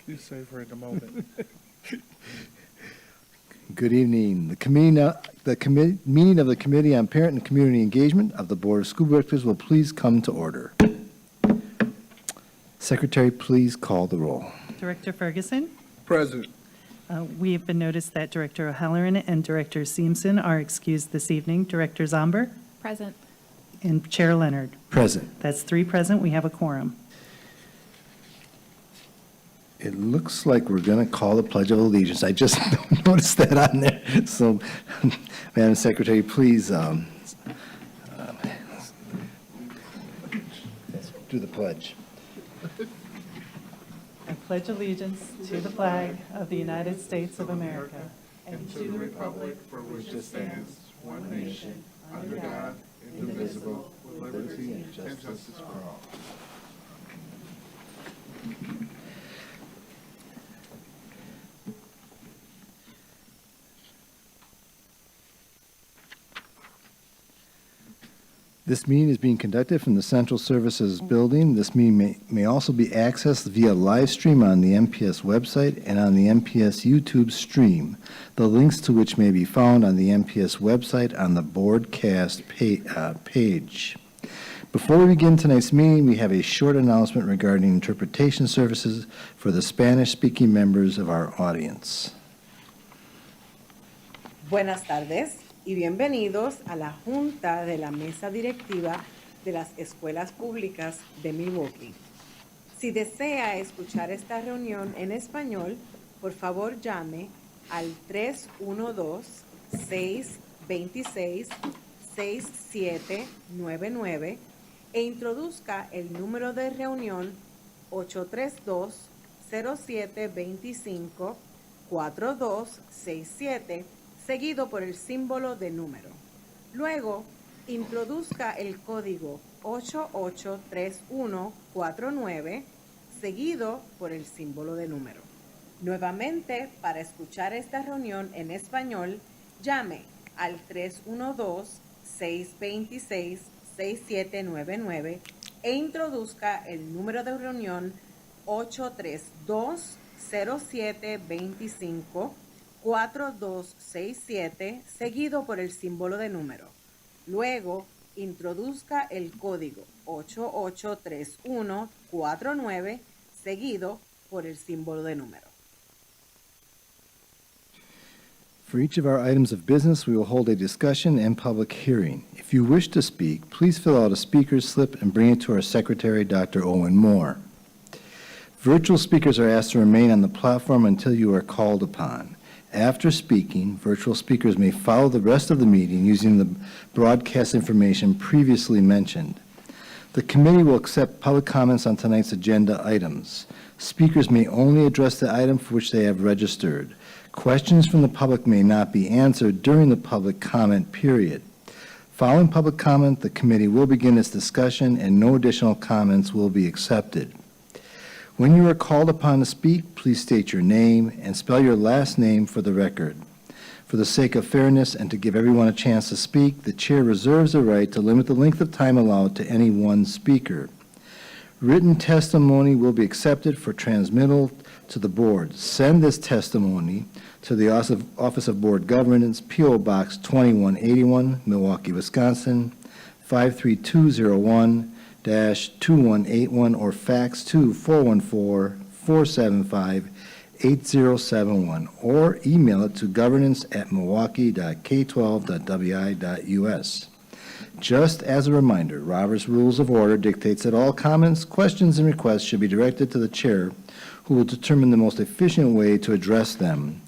You savor the moment. Good evening. Meeting of the Committee on Parent and Community Engagement of the Board of School Directors will please come to order. Secretary, please call the roll. Director Ferguson. Present. We have been noticed that Director O'Halloran and Director Seamson are excused this evening. Director Zomber Present. and Chair Leonard. Present. That's 3 present. We have a quorum. It looks like we're going to call the Pledge of Allegiance. I just noticed that on there. So, Madam Secretary, please do the pledge. I pledge allegiance to the flag of the United States of America and to the republic for which it stands, one nation, under God, indivisible, with liberty and justice for all. This meeting is being conducted from the Central Services Building. This meeting may also be accessed via live stream on the MPS website and on the MPS YouTube stream, the links to which may be found on the MPS website on the broadcast page. Before we begin tonight's meeting, we have a short announcement regarding interpretation services for the Spanish-speaking members of our audience. Buenas tardes y bienvenidos a la Junta de la Mesa Directiva de las Escuelas Públicas de Milwaukee. Si desea escuchar esta reunión en español, por favor llame al 312-626-6799 e introduzca el número de reunión 832-0725-4267 seguido por el símbolo de número. Luego, introduzca el código 883149, seguido por el símbolo de número. Nuevamente, para escuchar esta reunión en español, llame al 312-626-6799 e introduzca el número de reunión 832-0725 4267, seguido por el símbolo de número. Luego, introduzca el código 883149, seguido por el símbolo de número. For each of our items of business, we will hold a discussion and public hearing. If you wish to speak, please fill out a speaker's slip and bring it to our Secretary, Dr. Owen Moore. Virtual speakers are asked to remain on the platform until you are called upon. After speaking, virtual speakers may follow the rest of the meeting using the broadcast information previously mentioned. The committee will accept public comments on tonight's agenda items. Speakers may only address the item for which they have registered. Questions from the public may not be answered during the public comment period. Following public comment, the committee will begin its discussion and no additional comments will be accepted. When you are called upon to speak, please state your name and spell your last name for the record. For the sake of fairness and to give everyone a chance to speak, the chair reserves the right to limit the length of time allowed to any one speaker. Written testimony will be accepted for transmittal to the board. Send this testimony to the Office of Board Governance, P.O. Box 2181, Milwaukee, Wisconsin, 53201-2181, or fax to 414-475-8071, or email it to governance@milwaukee.k12.wi.us. Just as a reminder, Robert's Rules of Order dictates that all comments, questions, and requests should be directed to the chair, who will determine the most efficient way to address them.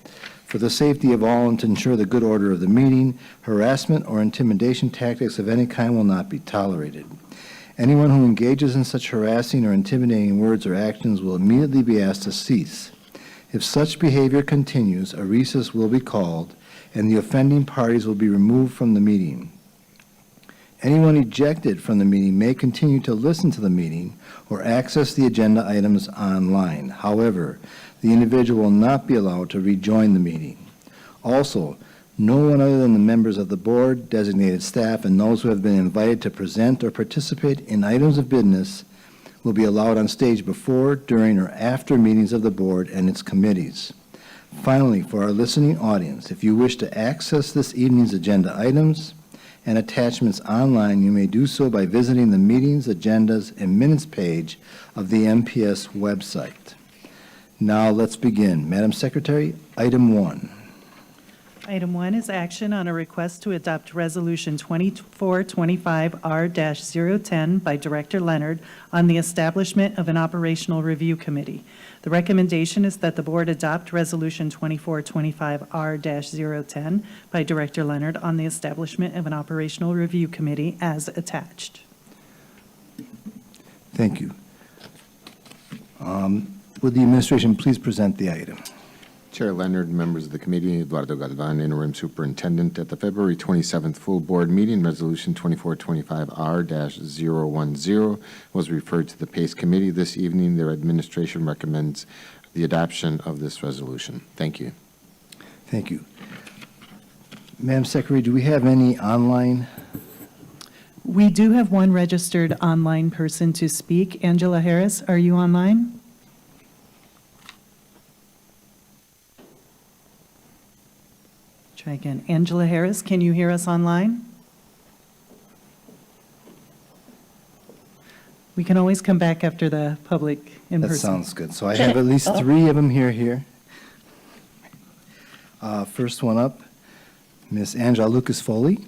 For the safety of all and to ensure the good order of the meeting, harassment or intimidation tactics of any kind will not be tolerated. Anyone who engages in such harassing or intimidating words or actions will immediately be asked to cease. If such behavior continues, a recess will be called, and the offending parties will be removed from the meeting. Anyone ejected from the meeting may continue to listen to the meeting or access the agenda items online. However, the individual will not be allowed to rejoin the meeting. Also, no one other than the members of the board, designated staff, and those who have been invited to present or participate in items of business will be allowed on stage before, during, or after meetings of the board and its committees. Finally, for our listening audience, if you wish to access this evening's agenda items and attachments online, you may do so by visiting the meetings, agendas, and minutes page of the MPS website. Now let's begin. Madam Secretary, item 1. Item 1 is action on a request to adopt Resolution 2425R-010 by Director Leonard on the establishment of an operational review committee. The recommendation is that the board adopt Resolution 2425R-010 by Director Leonard on the establishment of an operational review committee as attached. Thank you. Would the administration please present the item? Chair Leonard, members of the committee, Eduardo Galvan, Interim Superintendent. At the February 27th full board meeting, Resolution 2425R-010 was referred to the PACE Committee this evening. Their administration recommends the adoption of this resolution. Thank you. Thank you. Madam Secretary, do we have any online? We do have one registered online person to speak. Angela Harris, are you online? Try again. Angela Harris, can you hear us online? We can always come back after the public in That person. sounds good. So I have at least 3 of them here. First one up, Ms. Angela Lucas Foley.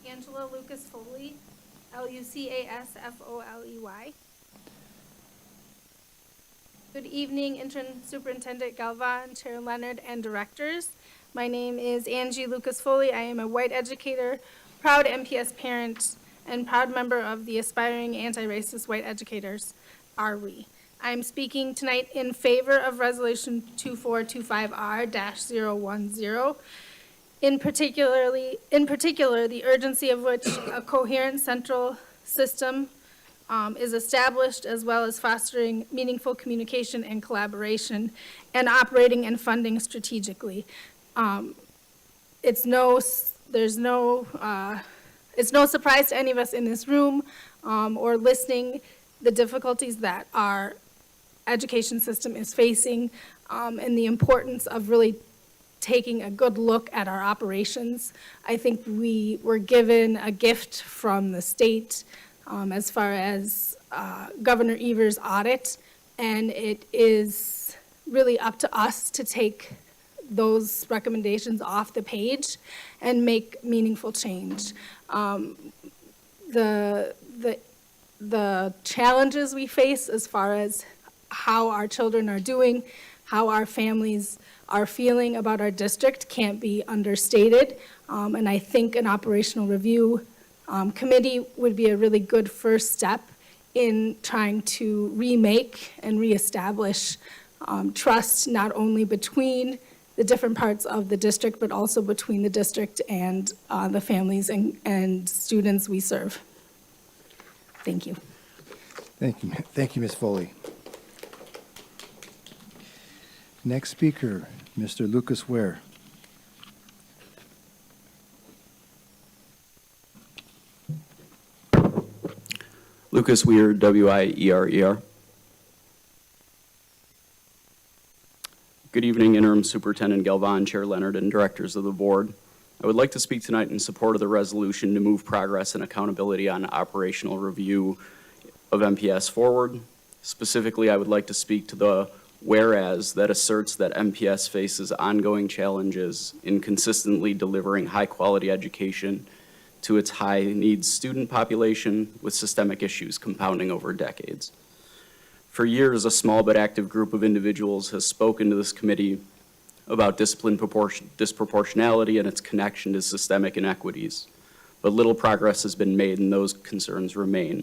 Angela Lucas Foley, Lucasfoley. Good evening, Interim Superintendent Galvan, Chair Leonard, and directors. My name is Angie Lucas Foley. I am a white educator, proud MPS parent, and proud member of the Aspiring Anti-Racist White Educators, Are We. I'm speaking tonight in favor of Resolution 2425R-010. In particular, the urgency of which a coherent central system is established, as well as fostering meaningful communication and collaboration, and operating and funding strategically. It's no surprise to any of us in this room or listening the difficulties that our education system is facing, and the importance of really taking a good look at our operations. I think we were given a gift from the state as far as Governor Evers' audit, and it is really up to us to take those recommendations off the page and make meaningful change. The challenges we face as far as how our children are doing, how our families are feeling about our district can't be understated. And I think an operational review committee would be a really good first step in trying to remake and reestablish trust, not only between the different parts of the district, but also between the district and the families and students we serve. Thank you. Thank you. Thank you, Ms. Foley. Next speaker, Mr. Lucas Ware. Lucas Weir, W-I-E-R-E-R. Good evening, Interim Superintendent Galvan, Chair Leonard, and directors of the board. I would like to speak tonight in support of the resolution to move progress and accountability on operational review of MPS forward. Specifically, I would like to speak to the whereas that asserts that MPS faces ongoing challenges in consistently delivering high-quality education to its high-needs student population with systemic issues compounding over decades. For years, a small but active group of individuals has spoken to this committee about discipline disproportionality and its connection to systemic inequities, but little progress has been made and those concerns remain.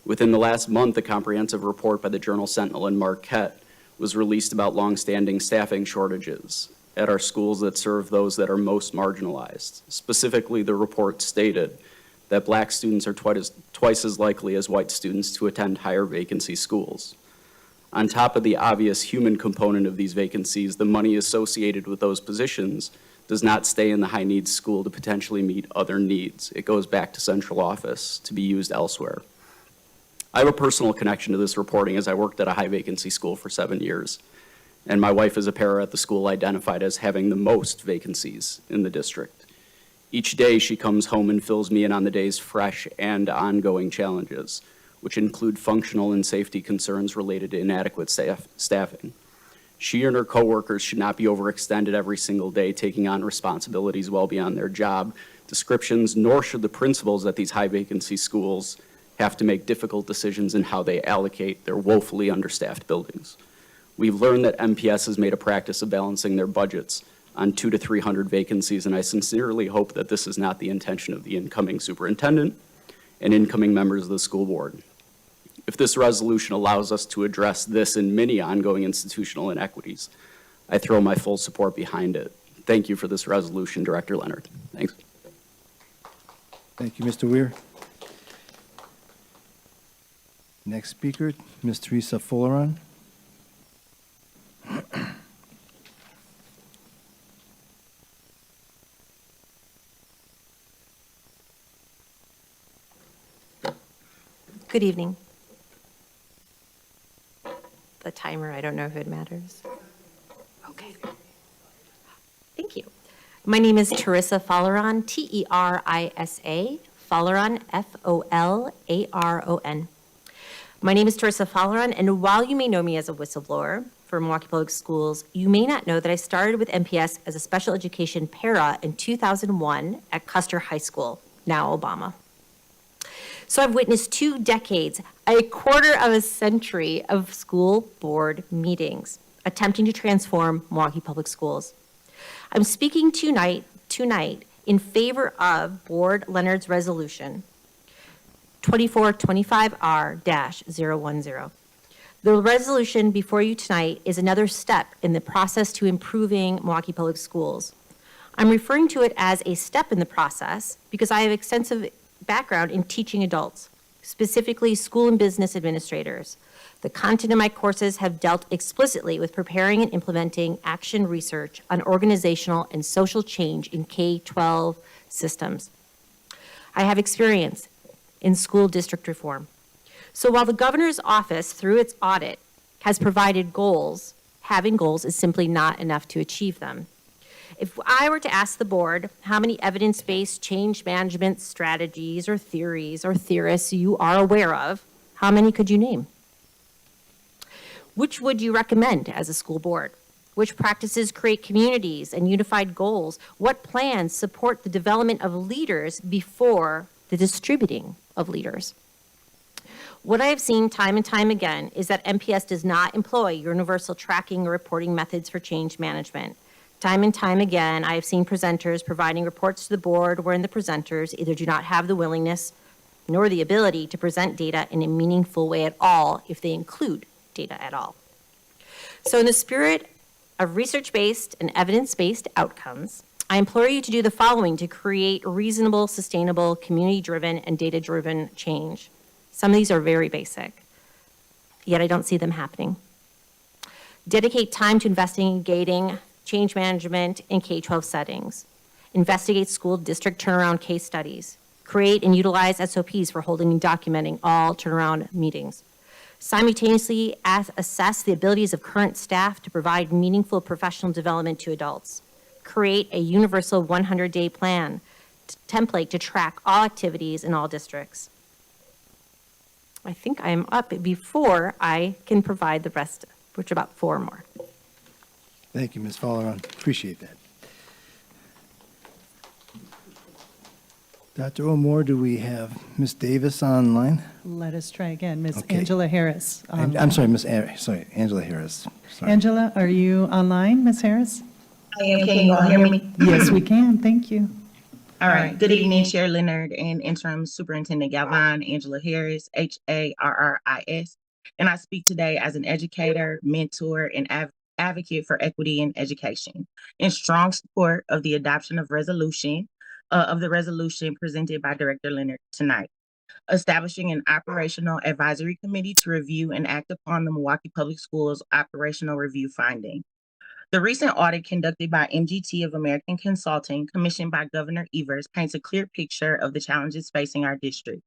Within the last month, a comprehensive report by the Journal Sentinel and Marquette was released about longstanding staffing shortages at our schools that serve those that are most marginalized. Specifically, the report stated that Black students are twice as likely as white students to attend higher vacancy schools. On top of the obvious human component of these vacancies, the money associated with those positions does not stay in the high-needs school to potentially meet other needs. It goes back to central office to be used elsewhere. I have a personal connection to this reporting as I worked at a high-vacancy school for 7 years, and my wife is a para at the school identified as having the most vacancies in the district. Each day, she comes home and fills me in on the day's fresh and ongoing challenges, which include functional and safety concerns related to inadequate staffing. She and her coworkers should not be overextended every single day, taking on responsibilities well beyond their job descriptions, nor should the principals at these high-vacancy schools have to make difficult decisions in how they allocate their woefully understaffed buildings. We've learned that MPS has made a practice of balancing their budgets on 200 to 300 vacancies, and I sincerely hope that this is not the intention of the incoming superintendent and incoming members of the school board. If this resolution allows us to address this and many ongoing institutional inequities, I throw my full support behind it. Thank you for this resolution, Director Leonard. Thanks. Thank you, Mr. Weir. Next speaker, Ms. Teresa Folaron. Good evening. The timer, I don't know if it matters. Okay. Thank you. My name is Teresa Folaron, Terisa, Folaron, Folaron. My name is Teresa Folaron, and while you may know me as a whistleblower for Milwaukee Public Schools, you may not know that I started with MPS as a special education para in 2001 at Custer High School, now Obama. So I've witnessed 2 decades, a quarter of a century of school board meetings attempting to transform Milwaukee Public Schools. I'm speaking tonight in favor of Board Leonard's resolution 2425R-010. The resolution before you tonight is another step in the process to improving Milwaukee Public Schools. I'm referring to it as a step in the process because I have extensive background in teaching adults, specifically school and business administrators. The content of my courses have dealt explicitly with preparing and implementing action research on organizational and social change in K-12 systems. I have experience in school district reform. So while the governor's office, through its audit, has provided goals, having goals is simply not enough to achieve them. If I were to ask the board how many evidence-based change management strategies or theories or theorists you are aware of, how many could you name? Which would you recommend as a school board? Which practices create communities and unified goals? What plans support the development of leaders before the distributing of leaders? What I have seen time and time again is that MPS does not employ universal tracking or reporting methods for change management. Time and time again, I have seen presenters providing reports to the board wherein the presenters either do not have the willingness nor the ability to present data in a meaningful way at all if they include data at all. So in the spirit of research-based and evidence-based outcomes, I implore you to do the following to create reasonable, sustainable, community-driven, and data-driven change. Some of these are very basic, yet I don't see them happening. Dedicate time to investigating change management in K-12 settings. Investigate school district turnaround case studies. Create and utilize SOPs for holding and documenting all turnaround meetings. Simultaneously assess the abilities of current staff to provide meaningful professional development to adults. Create a universal 100-day plan template to track all activities in all districts. I think I'm up before I can provide the rest, which are about 4 more. Thank you, Ms. Folaron. Appreciate that. Dr. O'More, do we have Ms. Davis online? Let us try again. Ms. Okay. Angela Harris. I'm sorry, Angela Harris. Sorry. Angela, are you online, Ms. Harris? I am. Can you all hear me? Yes, we can. Thank you. All right. Good evening, Chair Leonard and Interim Superintendent Galvin, Angela Harris, Harris. And I speak today as an educator, mentor, and advocate for equity in education, in strong support of the adoption of the resolution presented by Director Leonard tonight, establishing an operational advisory committee to review and act upon the Milwaukee Public Schools operational review finding. The recent audit conducted by MGT of American Consulting, commissioned by Governor Evers, paints a clear picture of the challenges facing our district.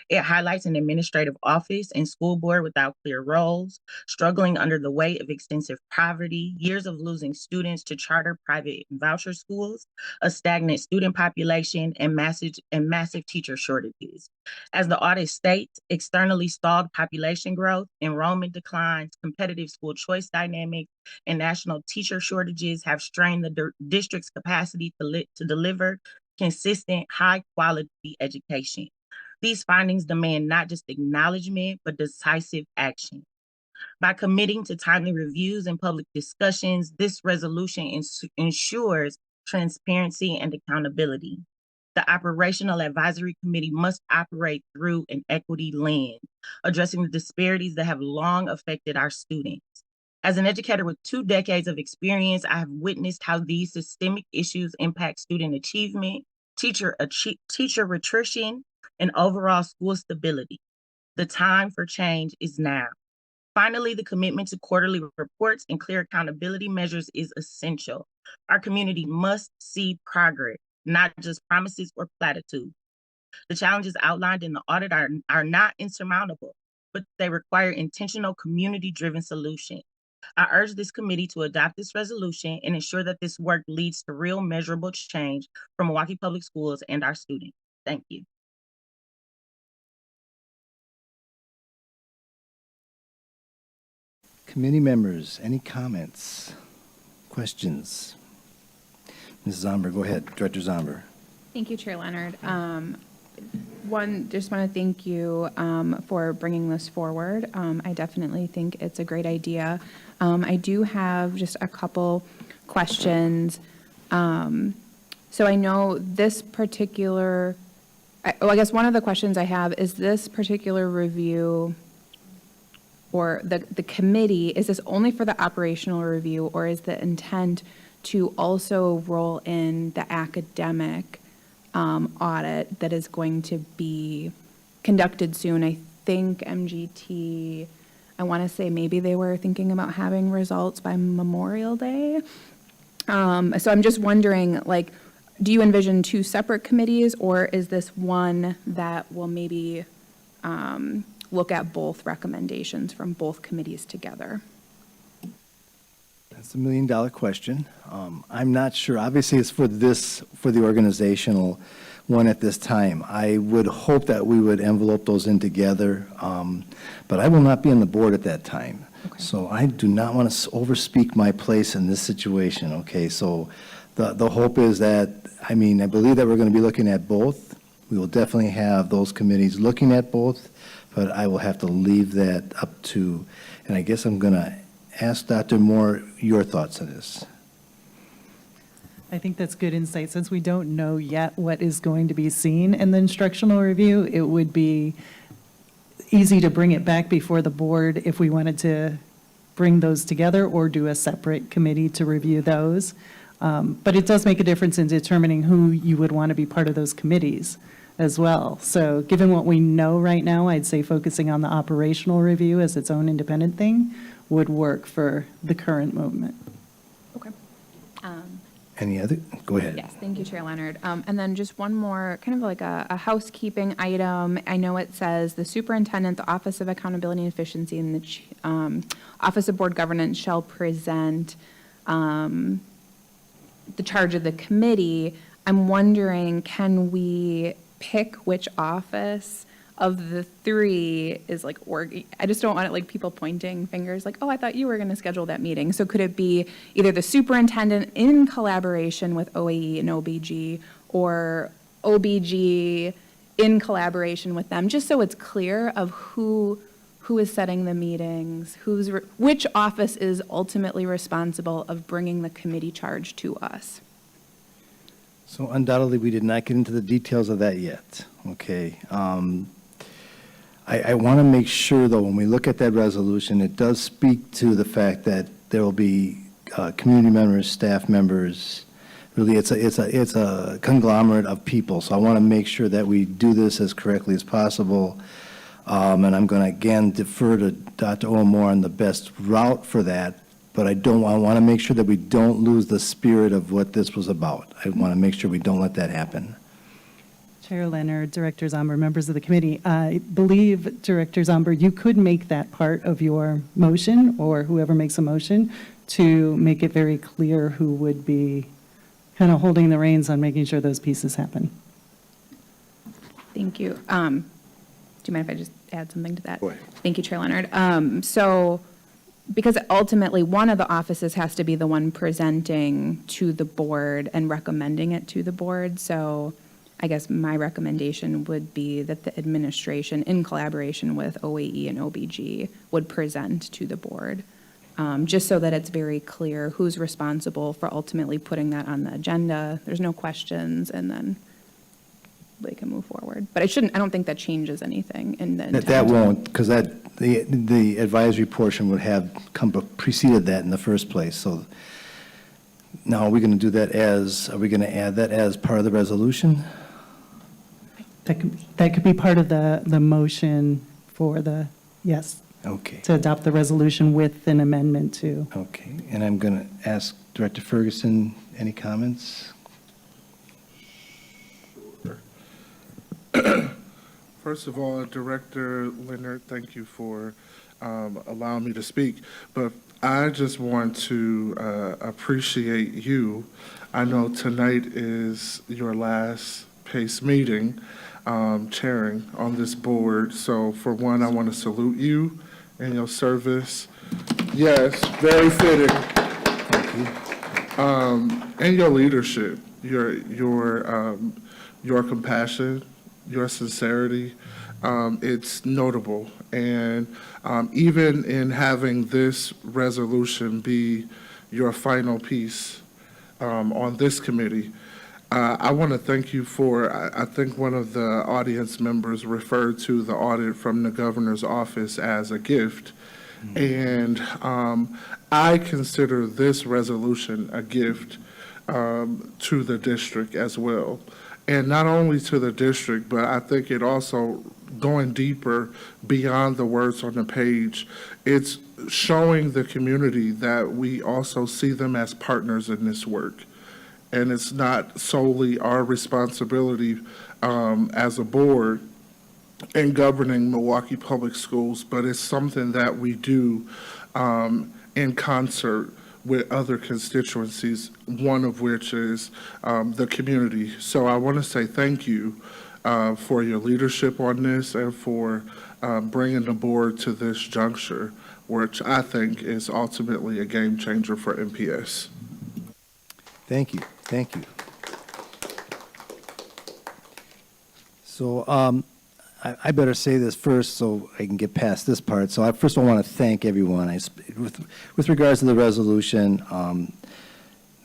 It highlights an administrative office and school board without clear roles, struggling under the weight of extensive poverty, years of losing students to charter, private, and voucher schools, a stagnant student population, and massive teacher shortages. As the audit states, externally stalled population growth, enrollment declines, competitive school choice dynamics, and national teacher shortages have strained the district's capacity to deliver consistent, high-quality education. These findings demand not just acknowledgement, but decisive action. By committing to timely reviews and public discussions, this resolution ensures transparency and accountability. The Operational Advisory Committee must operate through an equity lens, addressing the disparities that have long affected our students. As an educator with 2 decades of experience, I have witnessed how these systemic issues impact student achievement, teacher attrition, and overall school stability. The time for change is now. Finally, the commitment to quarterly reports and clear accountability measures is essential. Our community must see progress, not just promises or platitudes. The challenges outlined in the audit are not insurmountable, but they require intentional community-driven solutions. I urge this committee to adopt this resolution and ensure that this work leads to real measurable change for Milwaukee Public Schools and our students. Thank you. Committee members, any comments, questions? Ms. Zomber, go ahead. Director Zomber. Thank you, Chair Leonard. Just want to thank you for bringing this forward. I definitely think it's a great idea. I do have just a couple questions. So I know this particular, I guess one of the questions I have is this particular review or the committee, is this only for the operational review, or is the intent to also roll in the academic audit that is going to be conducted soon? I think MGT, I want to say maybe they were thinking about having results by Memorial Day. So I'm just wondering, like, do you envision 2 separate committees, or is this one that will maybe look at both recommendations from both committees together? That's $1 million question. I'm not sure. Obviously, it's for the organizational one at this time. I would hope that we would envelope those in together, but I will not be on the board at that time. Okay. So I do not want to overspeak my place in this situation, okay? So the hope is that, I believe that we're going to be looking at both. We will definitely have those committees looking at both, but I will have to leave that up to, and I guess I'm going to ask Dr. Moore your thoughts on this. I think that's good insight. Since we don't know yet what is going to be seen in the instructional review, it would be easy to bring it back before the board if we wanted to bring those together or do a separate committee to review those. But it does make a difference in determining who you would want to be part of those committees as well. So given what we know right now, I'd say focusing on the operational review as its own independent thing would work for the current movement. Okay. Any other? Go ahead. Yes, thank you, Chair Leonard. And then just one more, kind of like a housekeeping item. I know it says the superintendent, the Office of Accountability and Efficiency, and the Office of Board Governance shall present the charge of the committee. I'm wondering, can we pick which office of the 3 is like, I just don't want it like people pointing fingers like, oh, I thought you were going to schedule that meeting. So could it be either the superintendent in collaboration with OAE and OBG, or OBG in collaboration with them, just so it's clear of who is setting the meetings, which office is ultimately responsible of bringing the committee charge to us? So undoubtedly, we did not get into the details of that yet, okay? I want to make sure, though, when we look at that resolution, it does speak to the fact that there will be community members, staff members, really, it's a conglomerate of people, so I want to make sure that we do this as correctly as possible. And I'm going to, again, defer to Dr. Owen Moore on the best route for that, but I want to make sure that we don't lose the spirit of what this was about. I want to make sure we don't let that happen. Chair Leonard, Director Zomber, members of the committee, I believe, Director Zomber, you could make that part of your motion, or whoever makes a motion, to make it very clear who would be kind of holding the reins on making sure those pieces happen. Thank you. Do you mind if I just add something to that? Go ahead. Thank you, Chair Leonard. So, because ultimately, one of the offices has to be the one presenting to the board and recommending it to the board. So I guess my recommendation would be that the administration, in collaboration with OAE and OBG, would present to the board, just so that it's very clear who's responsible for ultimately putting that on the agenda. There's no questions, and then they can move forward. But I don't think that changes anything in the intent. That won't, because the advisory portion would have preceded that in the first place, so now are we going to do that are we going to add that as part of the resolution? That could be part of the motion for the, yes, Okay, to adopt the resolution with an amendment to. okay, and I'm going to ask Director Ferguson, any comments? First of all, Director Leonard, thank you for allowing me to speak. But I just want to appreciate you. I know tonight is your last PACE meeting chairing on this board. So for one, I want to salute you and your service. Yes, very fitting. And your leadership, your compassion, your sincerity, it's notable. And even in having this resolution be your final piece on this committee, I want to thank you for, I think one of the audience members referred to the audit from the governor's office as a gift. And I consider this resolution a gift to the district as well. And not only to the district, but I think it also, going deeper beyond the words on the page, it's showing the community that we also see them as partners in this work. And it's not solely our responsibility as a board in governing Milwaukee Public Schools, but it's something that we do in concert with other constituencies, one of which is the community. So I want to say thank you for your leadership on this and for bringing the board to this juncture, which I think is ultimately a game changer for MPS. Thank you, thank you. So I better say this first so I can get past this part. So I first of all want to thank everyone. With regards to the resolution,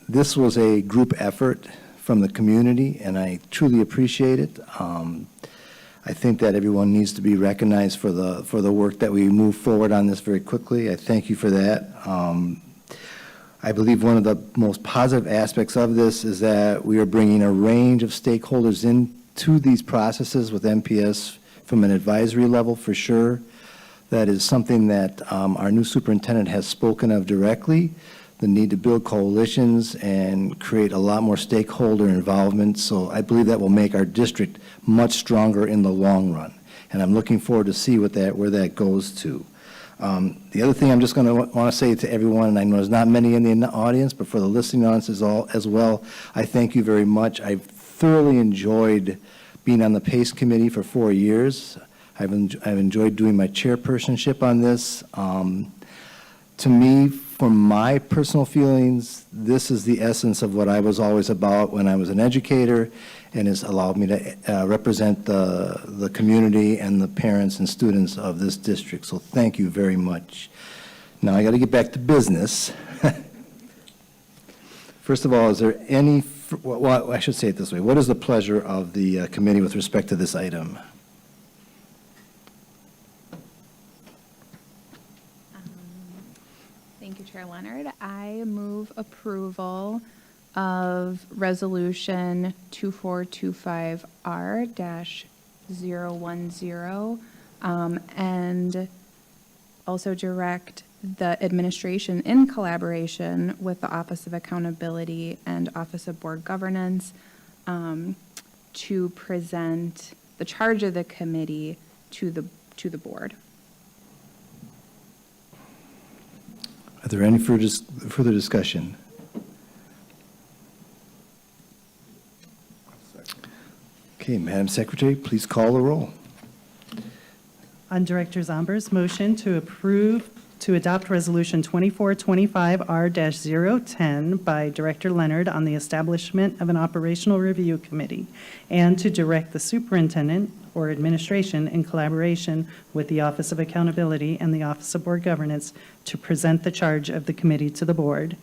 this was a group effort from the community, and I truly appreciate it. I think that everyone needs to be recognized for the work that we move forward on this very quickly. I thank you for that. I believe one of the most positive aspects of this is that we are bringing a range of stakeholders into these processes with MPS from an advisory level, for sure. That is something that our new superintendent has spoken of directly, the need to build coalitions and create a lot more stakeholder involvement. So I believe that will make our district much stronger in the long run. And I'm looking forward to see where that goes to. The other thing I'm just going to want to say to everyone, and I know there's not many in the audience, but for the listening audience as well, I thank you very much. I've thoroughly enjoyed being on the PACE committee for 4 years. I've enjoyed doing my chairpersonship on this. To me, from my personal feelings, this is the essence of what I was always about when I was an educator, and has allowed me to represent the community and the parents and students of this district. So thank you very much. Now I got to get back to business. First of all, is there any Well, I should say it this way. What is the pleasure of the committee with respect to this item? Thank you, Chair Leonard. I move approval of Resolution 2425R-010, and also direct the administration in collaboration with the Office of Accountability and Office of Board Governance to present the charge of the committee to the board. Are there any further discussion? Okay, Madam Secretary, please call the roll. On Director Zomber's motion to adopt Resolution 2425R-010 by Director Leonard on the establishment of an operational review committee, and to direct the superintendent or administration in collaboration with the Office of Accountability and the Office of Board Governance to present the charge of the committee to the board.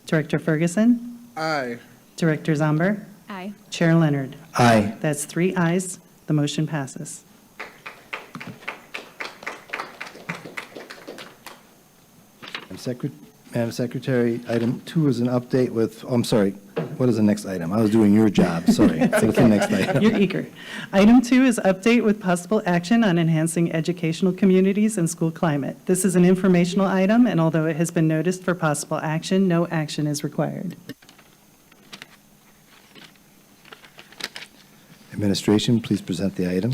Director Ferguson? Aye. Director Zomber? Aye. Chair Leonard? Aye. That's 3 ayes. The motion passes. Madam Secretary, item 2 is an update with, oh, I'm sorry, what is the next item? I was doing your job, sorry. What's the next item? You're eager. Item 2 is update with possible action on enhancing educational communities and school climate. This is an informational item, and although it has been noticed for possible action, no action is required. Administration, please present the item.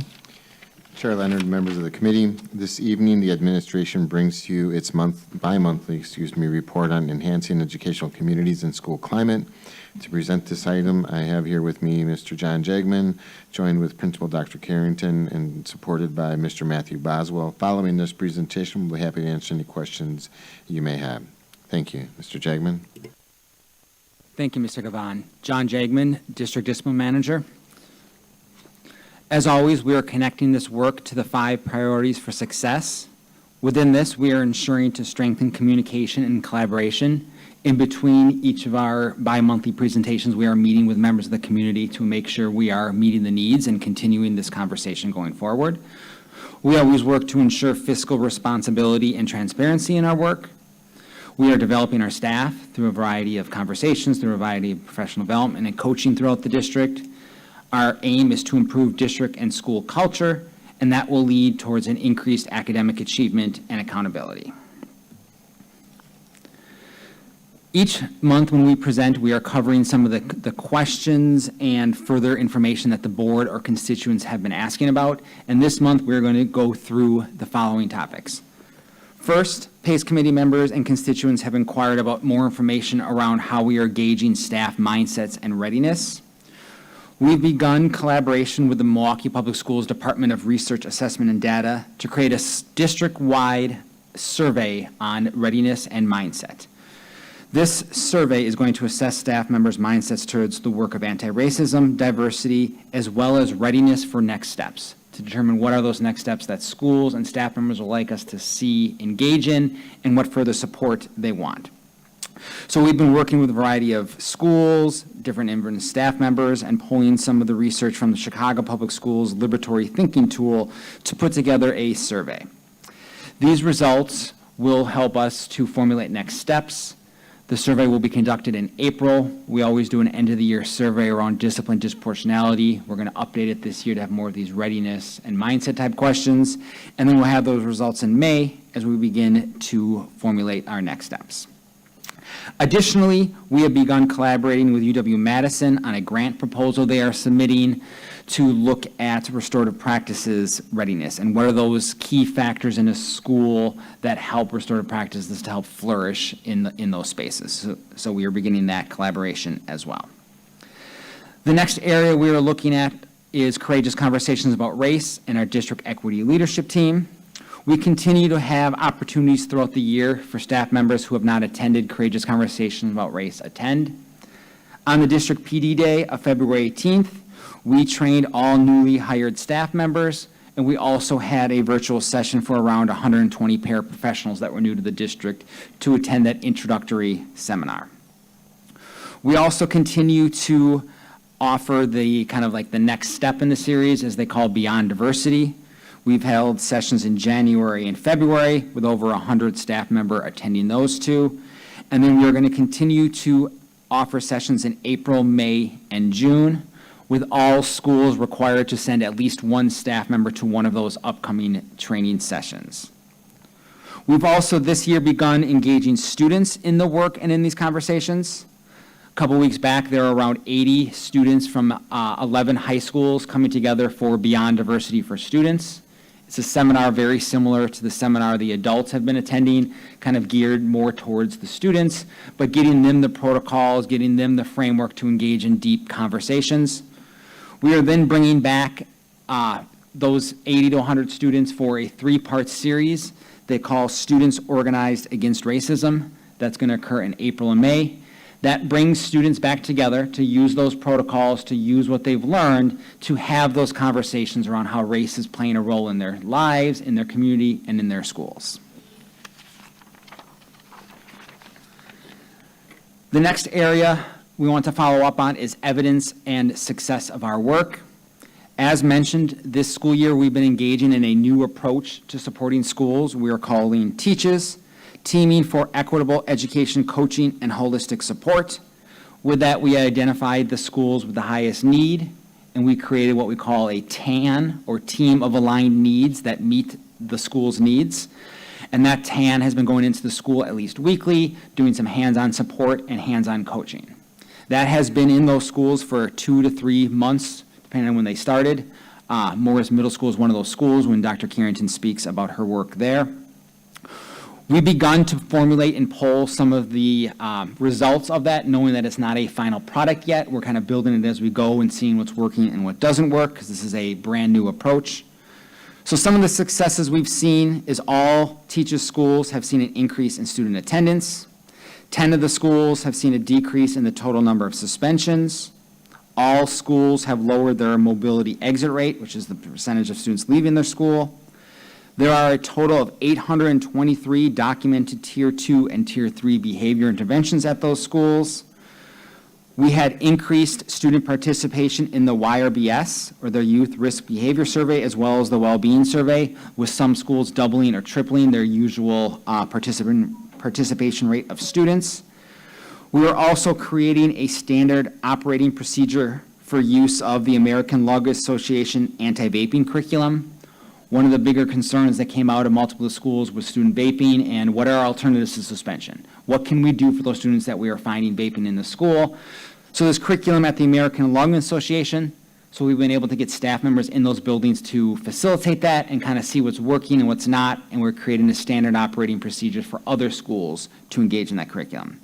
Chair Leonard, members of the committee, this evening, the administration brings to you its bi-monthly report on enhancing educational communities and school climate. To present this item, I have here with me Mr. John Jagman, joined with Principal Dr. Carrington, and supported by Mr. Matthew Boswell. Following this presentation, we'll be happy to answer any questions you may have. Thank you. Mr. Jagman. Thank you, Mr. Gavan. John Jagman, District Discipline Manager. As always, we are connecting this work to the 5 priorities for success. Within this, we are ensuring to strengthen communication and collaboration. In between each of our bi-monthly presentations, we are meeting with members of the community to make sure we are meeting the needs and continuing this conversation going forward. We always work to ensure fiscal responsibility and transparency in our work. We are developing our staff through a variety of conversations, through a variety of professional development and coaching throughout the district. Our aim is to improve district and school culture, and that will lead towards an increased academic achievement and accountability. Each month when we present, we are covering some of the questions and further information that the board or constituents have been asking about, and this month we're going to go through the following topics. First, PACE committee members and constituents have inquired about more information around how we are gauging staff mindsets and readiness. We've begun collaboration with the Milwaukee Public Schools Department of Research, Assessment, and Data to create a district-wide survey on readiness and mindset. This survey is going to assess staff members' mindsets towards the work of anti-racism, diversity, as well as readiness for next steps, to determine what are those next steps that schools and staff members will like us to see, engage in, and what further support they want. So we've been working with a variety of schools, different staff members, and pulling some of the research from the Chicago Public Schools Liberatory Thinking Tool to put together a survey. These results will help us to formulate next steps. The survey will be conducted in April. We always do an end-of-the-year survey around discipline disproportionality. We're going to update it this year to have more of these readiness and mindset type questions. And then we'll have those results in May as we begin to formulate our next steps. Additionally, we have begun collaborating with UW-Madison on a grant proposal they are submitting to look at restorative practices readiness and what are those key factors in a school that help restorative practices to help flourish in those spaces. So we are beginning that collaboration as well. The next area we are looking at is courageous conversations about race in our district equity leadership team. We continue to have opportunities throughout the year for staff members who have not attended Courageous Conversations About Race attend. On the district PD day of February 18th, we trained all newly hired staff members, and we also had a virtual session for around 120 paraprofessionals that were new to the district to attend that introductory seminar. We also continue to offer the kind of like the next step in the series, as they call Beyond Diversity. We've held sessions in January and February with over 100 staff member attending those two. And then we're going to continue to offer sessions in April, May, and June, with all schools required to send at least one staff member to one of those upcoming training sessions. We've also this year begun engaging students in the work and in these conversations. A couple weeks back, there were around 80 students from 11 high schools coming together for Beyond Diversity for Students. It's a seminar very similar to the seminar the adults have been attending, kind of geared more towards the students, but getting them the protocols, getting them the framework to engage in deep conversations. We are then bringing back those 80 to 100 students for a 3-part series they call Students Organized Against Racism. That's going to occur in April and May. That brings students back together to use those protocols, to use what they've learned, to have those conversations around how race is playing a role in their lives, in their community, and in their schools. The next area we want to follow up on is evidence and success of our work. As mentioned, this school year we've been engaging in a new approach to supporting schools we are calling TEACHES, Teaming for Equitable Education, Coaching, and Holistic Support. With that, we identified the schools with the highest need, and we created what we call a TAN, or Team of Aligned Needs, that meet the school's needs. And that TAN has been going into the school at least weekly, doing some hands-on support and hands-on coaching. That has been in those schools for 2 to 3 months, depending on when they started. Morris Middle School is one of those schools when Dr. Carrington speaks about her work there. We've begun to formulate and poll some of the results of that, knowing that it's not a final product yet. We're kind of building it as we go and seeing what's working and what doesn't work, because this is a brand new approach. So some of the successes we've seen is all TEACHES schools have seen an increase in student attendance. 10 of the schools have seen a decrease in the total number of suspensions. All schools have lowered their mobility exit rate, which is the percentage of students leaving their school. There are a total of 823 documented Tier 2 and Tier 3 behavior interventions at those schools. We had increased student participation in the YRBS, or their Youth Risk Behavior Survey, as well as the Wellbeing Survey, with some schools doubling or tripling their usual participation rate of students. We are also creating a standard operating procedure for use of the American Lung Association anti-vaping curriculum. One of the bigger concerns that came out of multiple schools was student vaping and what are alternatives to suspension. What can we do for those students that we are finding vaping in the school? So there's curriculum at the American Lung Association. So we've been able to get staff members in those buildings to facilitate that and kind of see what's working and what's not. And we're creating a standard operating procedure for other schools to engage in that curriculum.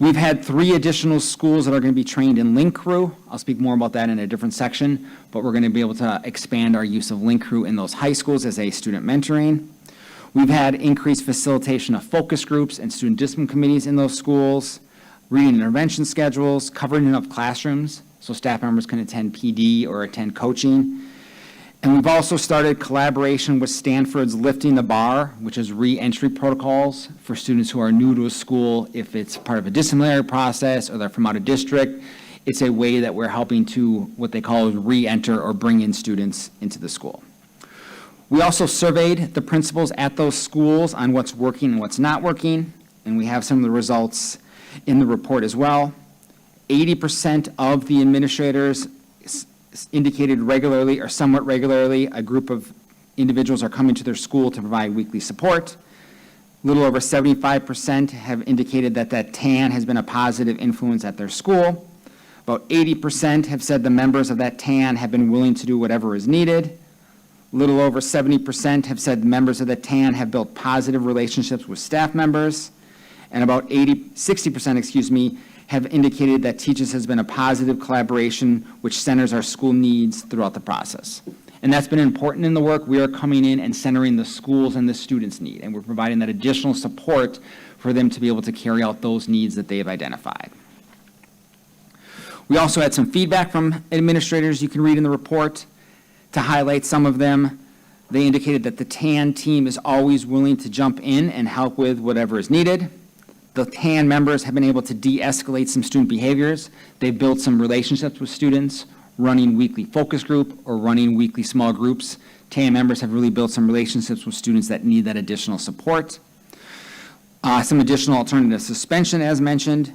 We've had 3 additional schools that are going to be trained in Link Crew. I'll speak more about that in a different section, but we're going to be able to expand our use of Link Crew in those high schools as a student mentoring. We've had increased facilitation of focus groups and student discipline committees in those schools, reading intervention schedules, covering of classrooms, so staff members can attend PD or attend coaching. And we've also started collaboration with Stanford's Lifting the Bar, which is re-entry protocols for students who are new to a school. If it's part of a disciplinary process or they're from out of district, it's a way that we're helping to what they call re-enter or bring in students into the school. We also surveyed the principals at those schools on what's working and what's not working, and we have some of the results in the report as well. 80% of the administrators indicated regularly or somewhat regularly a group of individuals are coming to their school to provide weekly support. A little over 75% have indicated that that TAN has been a positive influence at their school. About 80% have said the members of that TAN have been willing to do whatever is needed. A little over 70% have said members of the TAN have built positive relationships with staff members. And about 60%, have indicated that TEACHES has been a positive collaboration which centers our school needs throughout the process. And that's been important in the work. We are coming in and centering the schools and the students' need, and we're providing that additional support for them to be able to carry out those needs that they have identified. We also had some feedback from administrators you can read in the report. To highlight some of them, they indicated that the TAN team is always willing to jump in and help with whatever is needed. The TAN members have been able to de-escalate some student behaviors. They've built some relationships with students, running weekly focus group or running weekly small groups. TAN members have really built some relationships with students that need that additional support. Some additional alternative suspension, as mentioned.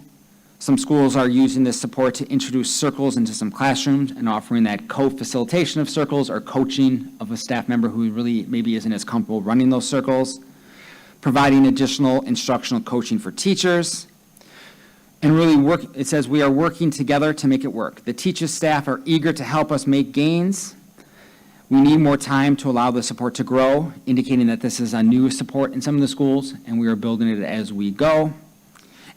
Some schools are using this support to introduce circles into some classrooms and offering that co-facilitation of circles or coaching of a staff member who really maybe isn't as comfortable running those circles. Providing additional instructional coaching for teachers. And really it says we are working together to make it work. The teachers' staff are eager to help us make gains. We need more time to allow the support to grow, indicating that this is a new support in some of the schools, and we are building it as we go.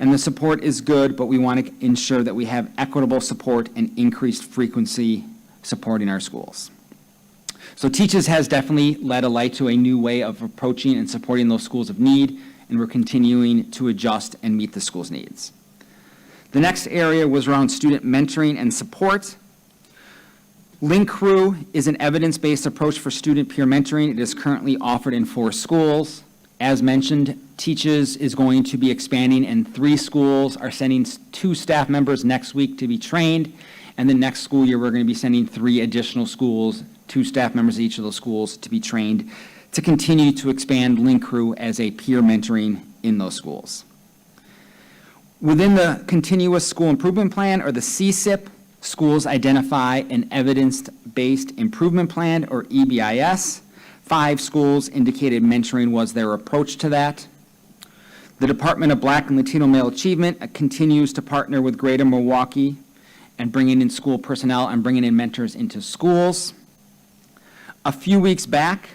And the support is good, but we want to ensure that we have equitable support and increased frequency supporting our schools. So Teaches has definitely led a light to a new way of approaching and supporting those schools of need, and we're continuing to adjust and meet the school's needs. The next area was around student mentoring and support. Link Crew is an evidence-based approach for student peer mentoring. It is currently offered in 4 schools. As mentioned, Teaches is going to be expanding, and 3 schools are sending 2 staff members next week to be trained, and the next school year, we're going to be sending 3 additional schools, 2 staff members at each of those schools to be trained to continue to expand Link Crew as a peer mentoring in those schools. Within the Continuous School Improvement Plan, or the CSIP, schools identify an evidence-based improvement plan, or EBIS. 5 schools indicated mentoring was their approach to that. The Department of Black and Latino Male Achievement continues to partner with Greater Milwaukee and bringing in school personnel and bringing in mentors into schools. A few weeks back,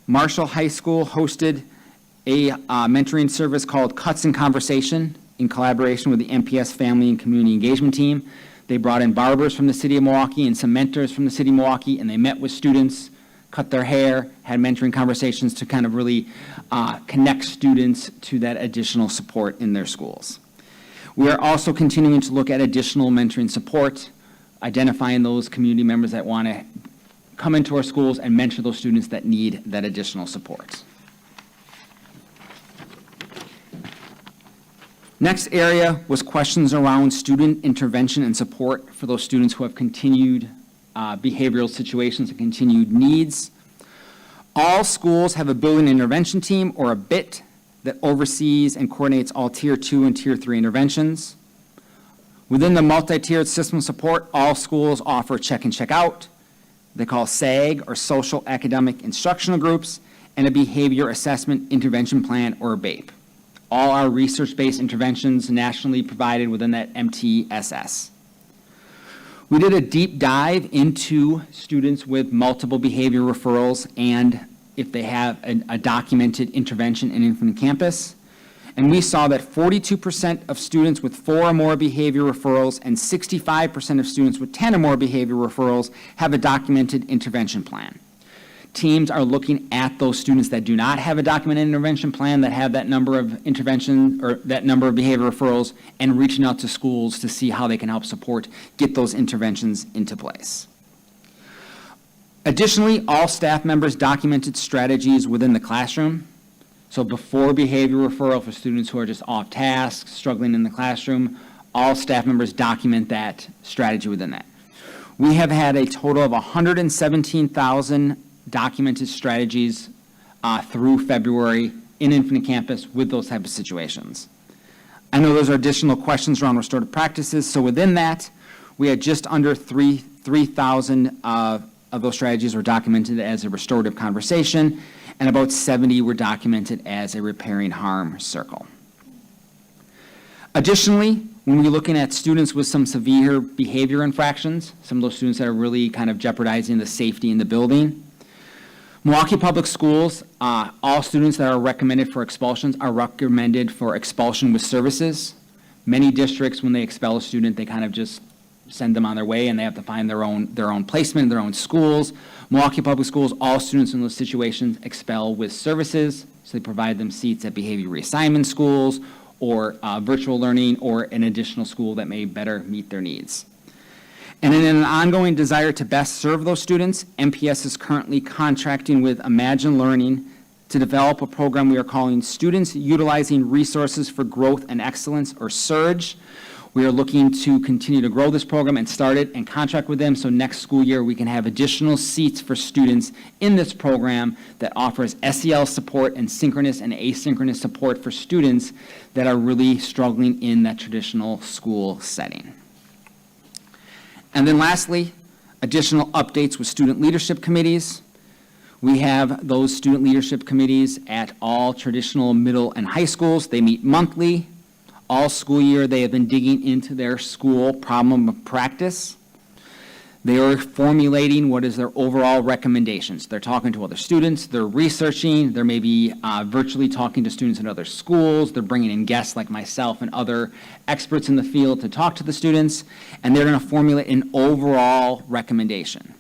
Marshall High School hosted a mentoring service called Cuts in Conversation in collaboration with the MPS Family and Community Engagement Team. They brought in barbers from the city of Milwaukee and some mentors from the city of Milwaukee, and they met with students, cut their hair, had mentoring conversations to kind of really connect students to that additional support in their schools. We are also continuing to look at additional mentoring support, identifying those community members that want to come into our schools and mentor those students that need that additional support. Next area was questions around student intervention and support for those students who have continued behavioral situations and continued needs. All schools have a building intervention team, or a BIT, that oversees and coordinates all Tier 2 and Tier 3 interventions. Within the multi-tiered system support, all schools offer check and check out. They call SAG, or Social Academic Instructional Groups, and a Behavior Assessment Intervention Plan, or BAPE. All are research-based interventions nationally provided within that MTSS. We did a deep dive into students with multiple behavior referrals and if they have a documented intervention in Infinite Campus. And we saw that 42% of students with 4 or more behavior referrals and 65% of students with 10 or more behavior referrals have a documented intervention plan. Teams are looking at those students that do not have a documented intervention plan, that have that number of intervention or that number of behavior referrals, and reaching out to schools to see how they can help support, get those interventions into place. Additionally, all staff members documented strategies within the classroom. So before behavior referral for students who are just off task, struggling in the classroom, all staff members document that strategy within that. We have had a total of 117,000 documented strategies through February in Infinite Campus with those type of situations. I know those are additional questions around restorative practices, so within that, we had just under 3,000 of those strategies were documented as a restorative conversation, and about 70 were documented as a repairing harm circle. Additionally, when we're looking at students with some severe behavior infractions, some of those students that are really kind of jeopardizing the safety in the building, Milwaukee Public Schools, all students that are recommended for expulsions are recommended for expulsion with services. Many districts, when they expel a student, they kind of just send them on their way and they have to find their own placement in their own schools. Milwaukee Public Schools, all students in those situations expel with services, so they provide them seats at behavior reassignment schools or virtual learning or an additional school that may better meet their needs. And in an ongoing desire to best serve those students, MPS is currently contracting with Imagine Learning to develop a program we are calling Students Utilizing Resources for Growth and Excellence, or SURGE. We are looking to continue to grow this program and start it and contract with them, so next school year we can have additional seats for students in this program that offers SEL support and synchronous and asynchronous support for students that are really struggling in that traditional school setting. And then lastly, additional updates with student leadership committees. We have those student leadership committees at all traditional middle and high schools. They meet monthly. All school year, they have been digging into their school problem of practice. They are formulating what is their overall recommendations. They're talking to other students, they're researching, they're maybe virtually talking to students in other schools, they're bringing in guests like myself and other experts in the field to talk to the students, and they're going to formulate an overall recommendation.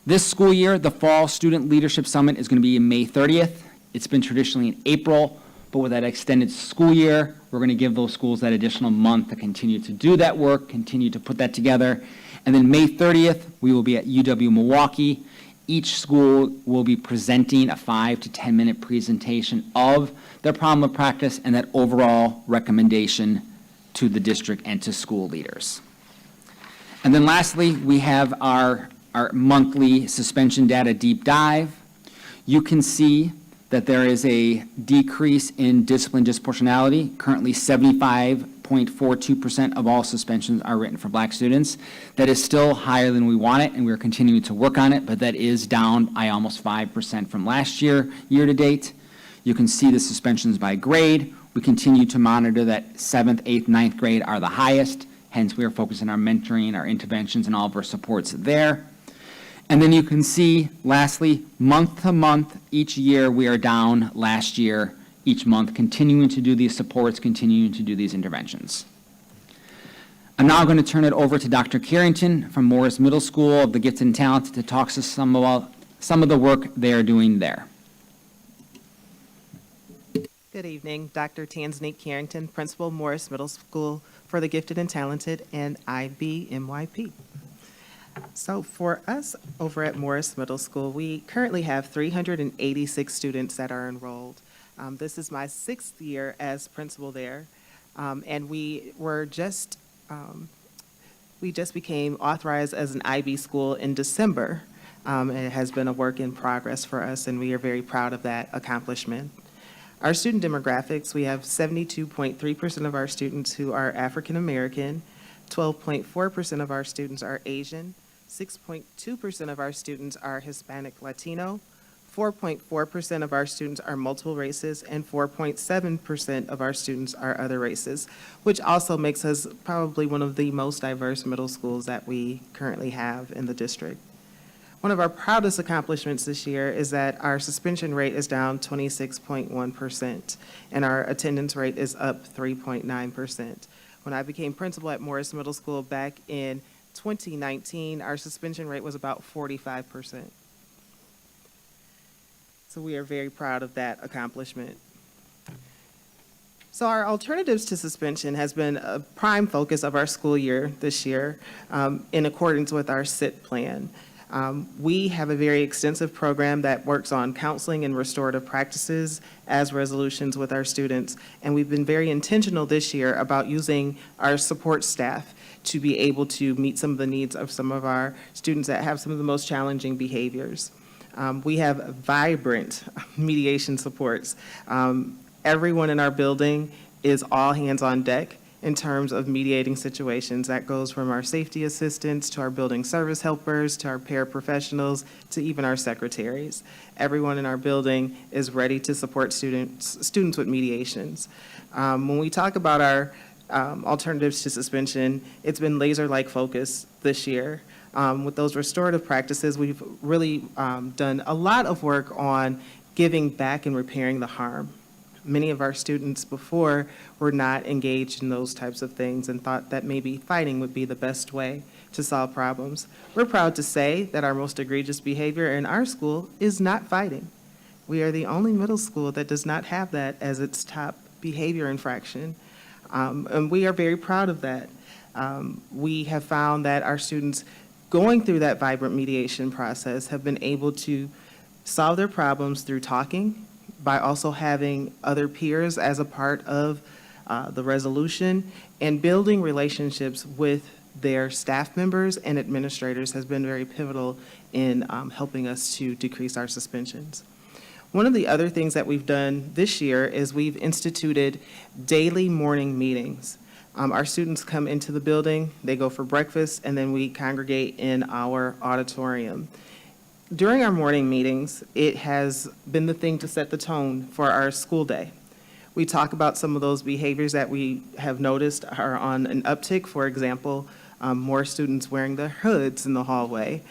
This school year, the Fall Student Leadership Summit is going to be May 30th. It's been traditionally in April, but with that extended school year, we're going to give those schools that additional month to continue to do that work, continue to put that together. And then May 30th, we will be at UW-Milwaukee. Each school will be presenting a 5 to 10 minute presentation of their problem of practice and that overall recommendation to the district and to school leaders. And then lastly, we have our monthly suspension data deep dive. You can see that there is a decrease in discipline disproportionality. Currently, 75.42% of all suspensions are written for Black students. That is still higher than we want it, and we're continuing to work on it, but that is down by almost 5% from last year, year to date. You can see the suspensions by grade. We continue to monitor that 7th, 8th, 9th grade are the highest. Hence, we are focusing our mentoring, our interventions, and all of our supports there. And then you can see, lastly, month to month, each year we are down last year, each month, continuing to do these supports, continuing to do these interventions. I'm now going to turn it over to Dr. Carrington from Morris Middle School of the Gifted and Talented to talk to some of the work they are doing there. Good evening, Dr. Tansnique Carrington, Principal, Morris Middle School for the Gifted and Talented and IBMYP. So for us over at Morris Middle School, we currently have 386 students that are enrolled. This is my 6th year as principal there, and we just became authorized as an IB school in December. It has been a work in progress for us, and we are very proud of that accomplishment. Our student demographics, we have 72.3% of our students who are African American, 12.4% of our students are Asian, 6.2% of our students are Hispanic Latino, 4.4% of our students are multiple races, and 4.7% of our students are other races, which also makes us probably one of the most diverse middle schools that we currently have in the district. One of our proudest accomplishments this year is that our suspension rate is down 26.1%, and our attendance rate is up 3.9%. When I became principal at Morris Middle School back in 2019, our suspension rate was about 45%. So we are very proud of that accomplishment. So our alternatives to suspension has been a prime focus of our school year this year in accordance with our SIT plan. We have a very extensive program that works on counseling and restorative practices as resolutions with our students, and we've been very intentional this year about using our support staff to be able to meet some of the needs of some of our students that have some of the most challenging behaviors. We have vibrant mediation supports. Everyone in our building is all hands on deck in terms of mediating situations. That goes from our safety assistants to our building service helpers to our paraprofessionals to even our secretaries. Everyone in our building is ready to support students with mediations. When we talk about our alternatives to suspension, it's been laser-like focus this year. With those restorative practices, we've really done a lot of work on giving back and repairing the harm. Many of our students before were not engaged in those types of things and thought that maybe fighting would be the best way to solve problems. We're proud to say that our most egregious behavior in our school is not fighting. We are the only middle school that does not have that as its top behavior infraction. And we are very proud of that. We have found that our students going through that vibrant mediation process have been able to solve their problems through talking, by also having other peers as a part of the resolution, and building relationships with their staff members and administrators has been very pivotal in helping us to decrease our suspensions. One of the other things that we've done this year is we've instituted daily morning meetings. Our students come into the building, they go for breakfast, and then we congregate in our auditorium. During our morning meetings, it has been the thing to set the tone for our school day. We talk about some of those behaviors that we have noticed are on an uptick. For example, more students wearing their hoods in the hallway,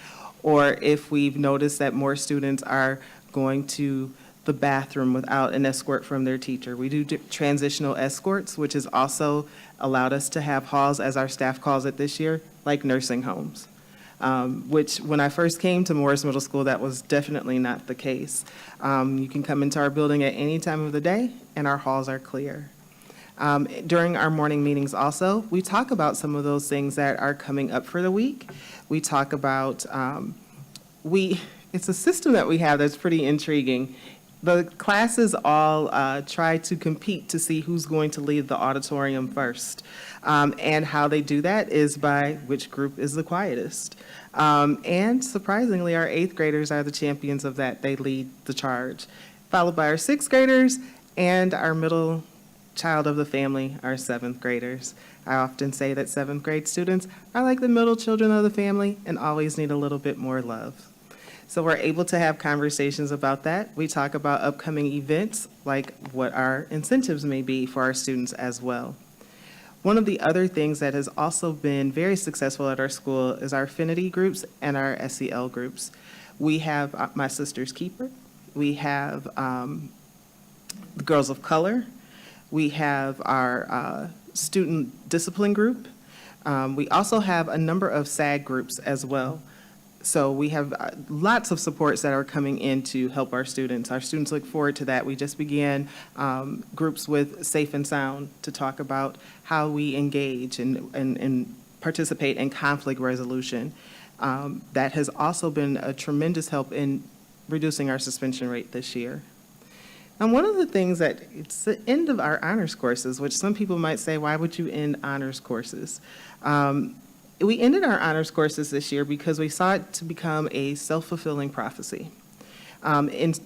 or if we've noticed that more students are going to the bathroom without an escort from their teacher. We do transitional escorts, which has also allowed us to have halls, as our staff calls it this year, like nursing homes, which when I first came to Morris Middle School, that was definitely not the case. You can come into our building at any time of the day, and our halls are clear. During our morning meetings also, we talk about some of those things that are coming up for the week. We talk about, it's a system that we have that's pretty intriguing. The classes all try to compete to see who's going to leave the auditorium first. And how they do that is by which group is the quietest. And surprisingly, our 8th graders are the champions of that. They lead the charge, followed by our 6th graders and our middle child of the family, our 7th graders. I often say that 7th grade students are like the middle children of the family and always need a little bit more love. So we're able to have conversations about that. We talk about upcoming events, like what our incentives may be for our students as well. One of the other things that has also been very successful at our school is our affinity groups and our SEL groups. We have My Sister's Keeper. We have the Girls of Color. We have our student discipline group. We also have a number of SAG groups as well. So we have lots of supports that are coming in to help our students. Our students look forward to that. We just began groups with Safe and Sound to talk about how we engage and participate in conflict resolution. That has also been a tremendous help in reducing our suspension rate this year. And one of the things that, it's the end of our honors courses, which some people might say, why would you end honors courses? We ended our honors courses this year because we saw it to become a self-fulfilling prophecy. And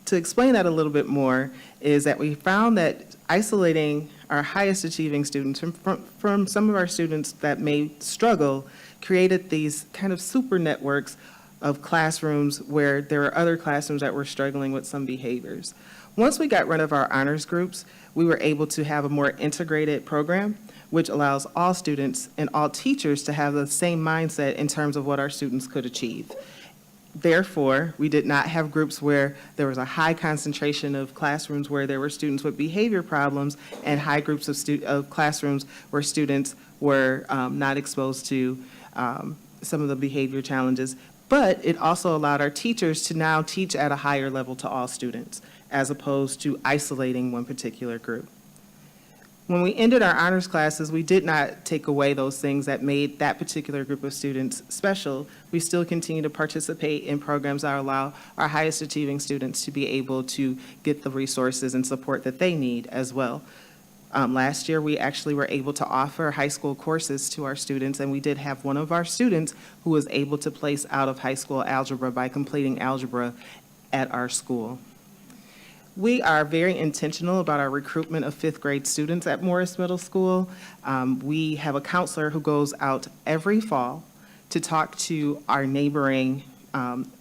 to explain that a little bit more is that we found that isolating our highest achieving students from some of our students that may struggle created these kind of super networks of classrooms where there are other classrooms that were struggling with some behaviors. Once we got rid of our honors groups, we were able to have a more integrated program, which allows all students and all teachers to have the same mindset in terms of what our students could achieve. Therefore, we did not have groups where there was a high concentration of classrooms where there were students with behavior problems and high groups of classrooms where students were not exposed to some of the behavior challenges. But it also allowed our teachers to now teach at a higher level to all students, as opposed to isolating one particular group. When we ended our honors classes, we did not take away those things that made that particular group of students special. We still continue to participate in programs that allow our highest achieving students to be able to get the resources and support that they need as well. Last year, we actually were able to offer high school courses to our students, and we did have one of our students who was able to place out of high school algebra by completing algebra at our school. We are very intentional about our recruitment of 5th grade students at Morris Middle School. We have a counselor who goes out every fall to talk to our neighboring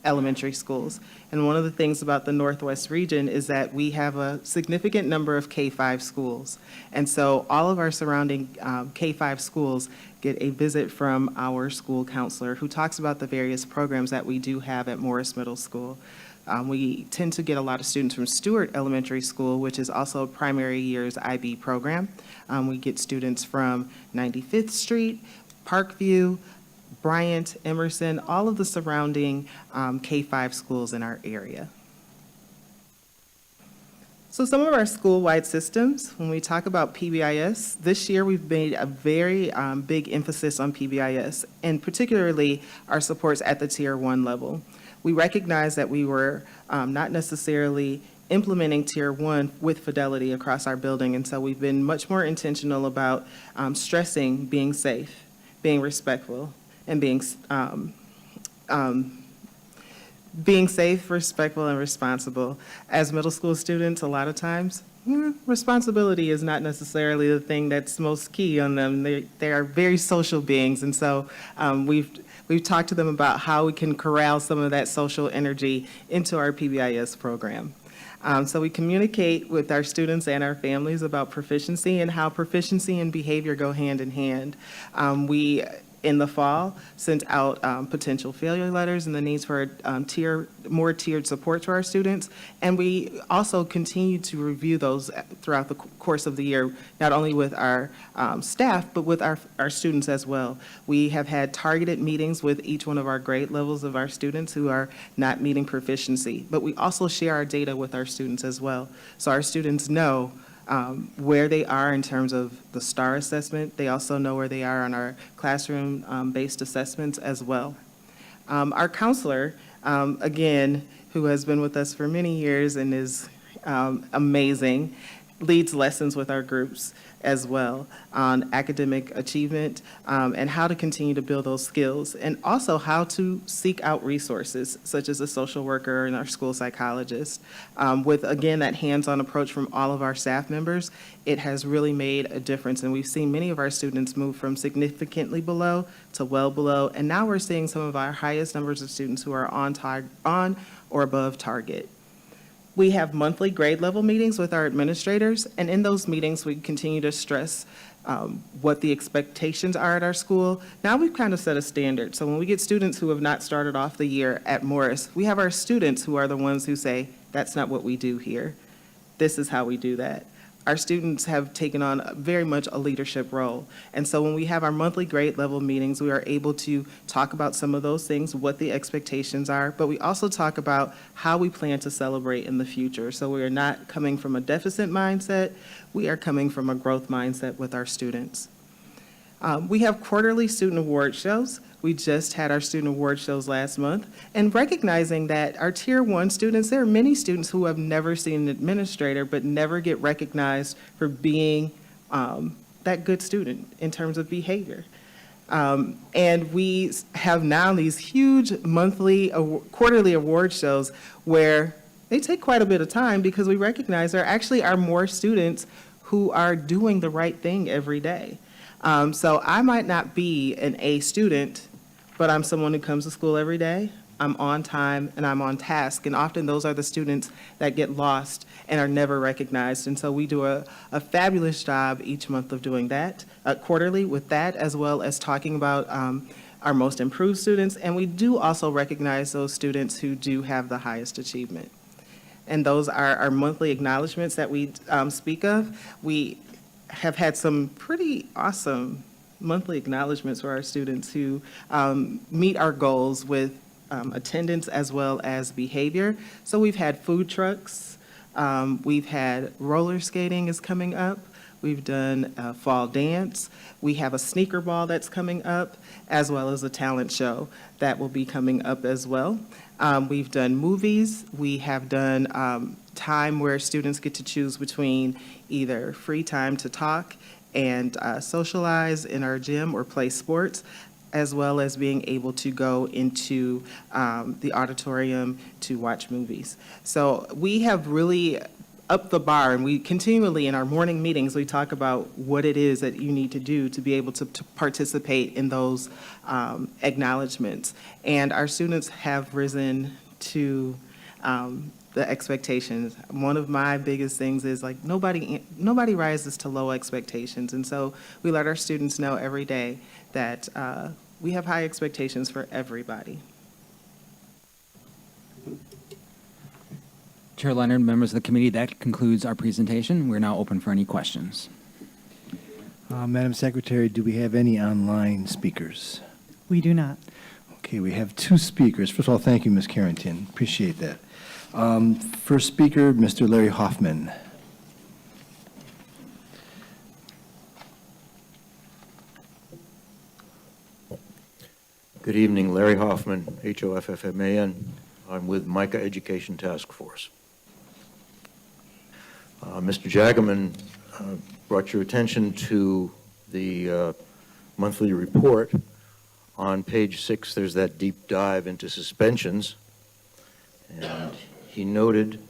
elementary schools. And one of the things about the Northwest region is that we have a significant number of K-5 schools. And so all of our surrounding K-5 schools get a visit from our school counselor who talks about the various programs that we do have at Morris Middle School. We tend to get a lot of students from Stewart Elementary School, which is also a primary year's IB program. We get students from 95th Street, Parkview, Bryant, Emerson, all of the surrounding K-5 schools in our area. So some of our school-wide systems, when we talk about PBIS, this year we've made a very big emphasis on PBIS, and particularly our supports at the Tier 1 level. We recognize that we were not necessarily implementing Tier 1 with fidelity across our building. And so we've been much more intentional about stressing being safe, being respectful, and being safe, respectful, and responsible. As middle school students, a lot of times, responsibility is not necessarily the thing that's most key on them. They are very social beings, and so we've talked to them about how we can corral some of that social energy into our PBIS program. So we communicate with our students and our families about proficiency and how proficiency and behavior go hand in hand. We, in the fall, sent out potential failure letters and the needs for more tiered support to our students. And we also continue to review those throughout the course of the year, not only with our staff, but with our students as well. We have had targeted meetings with each one of our grade levels of our students who are not meeting proficiency. But we also share our data with our students as well. So our students know where they are in terms of the STAR assessment. They also know where they are on our classroom-based assessments as well. Our counselor, again, who has been with us for many years and is amazing, leads lessons with our groups as well on academic achievement and how to continue to build those skills, and also how to seek out resources such as a social worker and our school psychologist. With, again, that hands-on approach from all of our staff members, it has really made a difference, and we've seen many of our students move from significantly below to well below, and now we're seeing some of our highest numbers of students who are on or above target. We have monthly grade level meetings with our administrators, and in those meetings, we continue to stress what the expectations are at our school. Now we've kind of set a standard. So when we get students who have not started off the year at Morris, we have our students who are the ones who say, that's not what we do here. This is how we do that. Our students have taken on very much a leadership role. And so when we have our monthly grade level meetings, we are able to talk about some of those things, what the expectations are, but we also talk about how we plan to celebrate in the future. So we are not coming from a deficit mindset, we are coming from a growth mindset with our students. We have quarterly student award shows. We just had our student award shows last month, and recognizing that our Tier 1 students, there are many students who have never seen an administrator but never get recognized for being that good student in terms of behavior. And we have now these huge monthly, quarterly award shows where they take quite a bit of time because we recognize there actually are more students who are doing the right thing every day. So I might not be an A student, but I'm someone who comes to school every day. I'm on time and I'm on task. And often those are the students that get lost and are never recognized. And so we do a fabulous job each month of doing that, quarterly with that, as well as talking about our most improved students. And we do also recognize those students who do have the highest achievement. And those are our monthly acknowledgments that we speak of. We have had some pretty awesome monthly acknowledgments for our students who meet our goals with attendance as well as behavior. So we've had food trucks, we've had roller skating is coming up, we've done a fall dance, we have a sneaker ball that's coming up, as well as a talent show that will be coming up as well. We've done movies, we have done time where students get to choose between either free time to talk and socialize in our gym or play sports, as well as being able to go into the auditorium to watch movies. So we have really upped the bar, and we continually in our morning meetings, we talk about what it is that you need to do to be able to participate in those acknowledgments. And our students have risen to the expectations. One of my biggest things is like nobody rises to low expectations. And so we let our students know every day that we have high expectations for everybody. Chair Leonard, members of the committee, that concludes our presentation. We're now open for any questions. Madam Secretary, do we have any online speakers? We do not. Okay, we have two speakers. First of all, thank you, Ms. Carrington. Appreciate that. First speaker, Mr. Larry Hoffman. Good evening, Larry Hoffman, HOFFMAN. I'm with MICA Education Task Force. Mr. Jagaman brought your attention to the monthly report. On page 6, there's that deep dive into suspensions, and he noted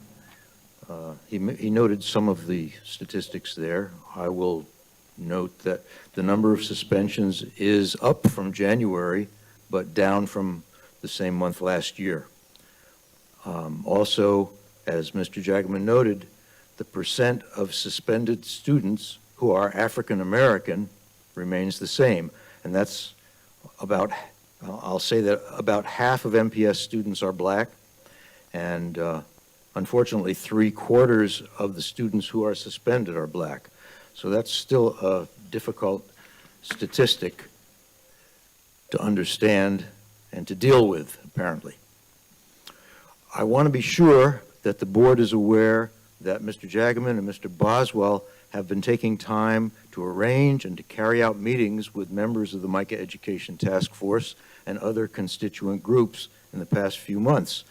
he noted some of the statistics there. I will note that the number of suspensions is up from January, but down from the same month last year. Also, as Mr. Jagaman noted, the percent of suspended students who are African American remains the same, and that's about, I'll say that about half of MPS students are black, and unfortunately 3/4 of the students who are suspended are black. So that's still a difficult statistic to understand and to deal with, apparently. I want to be sure that the board is aware that Mr. Jagaman and Mr. Boswell have been taking time to arrange and to carry out meetings with members of the MICA Education Task Force and other constituent groups in the past few months.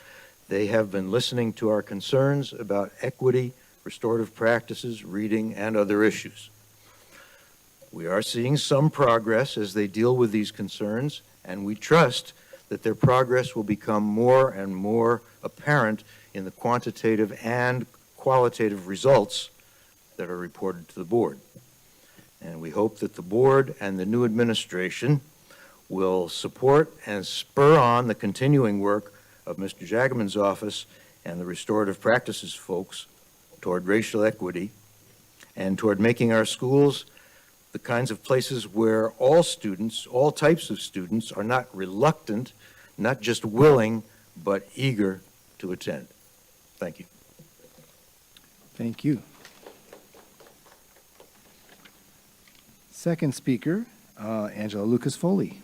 They have been listening to our concerns about equity, restorative practices, reading, and other issues. We are seeing some progress as they deal with these concerns, and we trust that their progress will become more and more apparent in the quantitative and qualitative results that are reported to the board. And we hope that the board and the new administration will support and spur on the continuing work of Mr. Jagaman's office and the restorative practices folks toward racial equity and toward making our schools the kinds of places where all students, all types of students, are not reluctant, not just willing, but eager to attend. Thank you. Thank you. Second speaker, Angela Lucas Foley.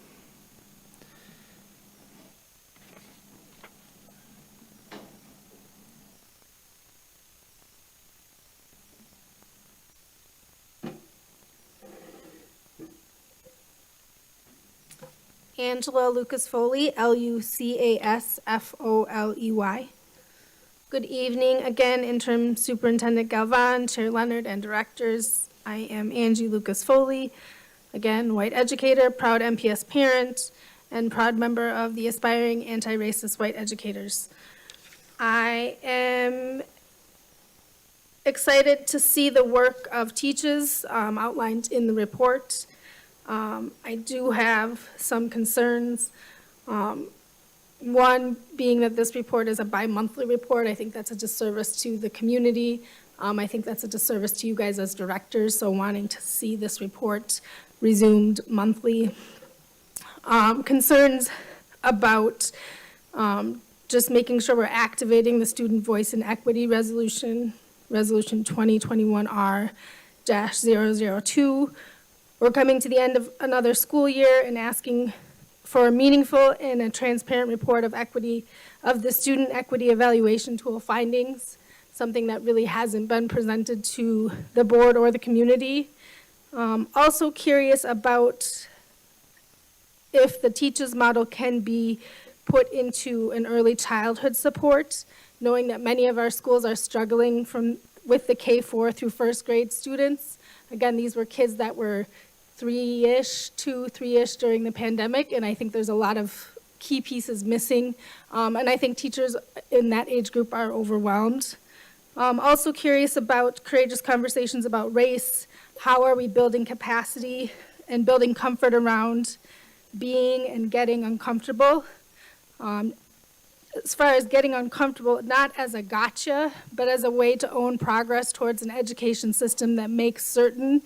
Angela Lucas Foley, Lucasfoley. Good evening again, Interim Superintendent Galvan, Chair Leonard, and directors. I am Angie Lucas Foley, again, white educator, proud MPS parent, and proud member of the Aspiring Anti-Racist White Educators. I am excited to see the work of teachers outlined in the report. I do have some concerns. One being that this report is a bi-monthly report. I think that's a disservice to the community. I think that's a disservice to you guys as directors, so wanting to see this report resumed monthly. Concerns about just making sure we're activating the Student Voice and Equity Resolution, Resolution 2021R-002. We're coming to the end of another school year and asking for a meaningful and a transparent report of equity, of the student equity evaluation tool findings, something that really hasn't been presented to the board or the community. Also curious about if the teachers model can be put into an early childhood support, knowing that many of our schools are struggling with the K-4 through first grade students. Again, these were kids that were 3-ish during the pandemic, and I think there's a lot of key pieces missing, and I think teachers in that age group are overwhelmed. Also curious about courageous conversations about race. How are we building capacity and building comfort around being and getting uncomfortable? As far as getting uncomfortable, not as a gotcha, but as a way to own progress towards an education system that makes certain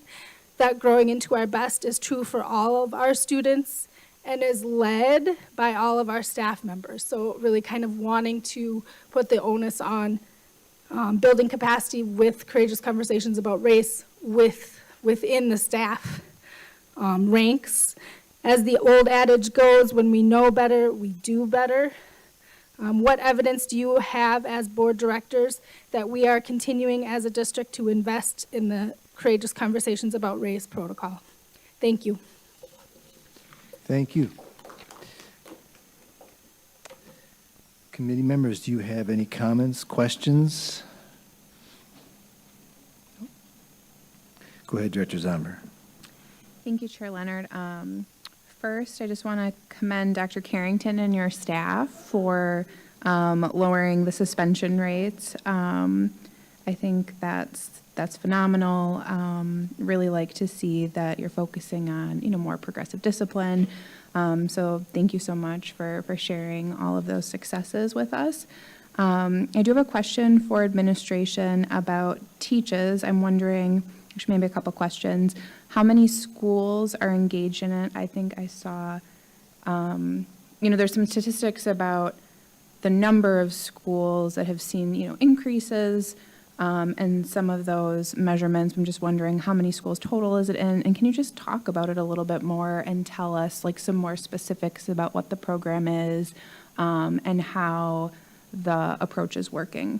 that growing into our best is true for all of our students and is led by all of our staff members. So really kind of wanting to put the onus on building capacity with courageous conversations about race within the staff ranks. As the old adage goes, when we know better, we do better. What evidence do you have as board directors that we are continuing as a district to invest in the courageous conversations about race protocol? Thank you. Thank you. Committee members, do you have any comments, questions? Go ahead, Director Zomber. Thank you, Chair Leonard. First, I just want to commend Dr. Carrington and your staff for lowering the suspension rates. I think that's phenomenal. Really like to see that you're focusing on, more progressive discipline. So thank you so much for sharing all of those successes with us. I do have a question for administration about teachers. I'm wondering, actually maybe a couple questions. How many schools are engaged in it? I think I saw, there's some statistics about the number of schools that have seen, increases, and some of those measurements. I'm just wondering how many schools total is it in? And can you just talk about it a little bit more and tell us like some more specifics about what the program is, and how the approach is working?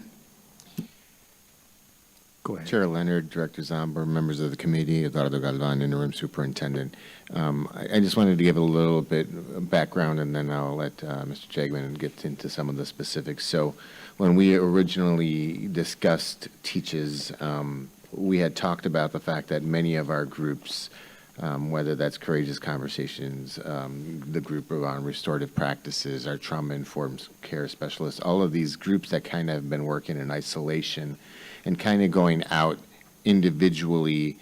Go ahead. Chair Leonard, Director Zomber, members of the committee, Eduardo Galvan, interim superintendent. I just wanted to give a little bit of background, and then I'll let Mr. Jagman get into some of the specifics. So when we originally discussed teaches, we had talked about the fact that many of our groups, whether that's Courageous Conversations, the group around restorative practices, our trauma-informed care specialists, all of these groups that kind of have been working in isolation and kind of going out individually,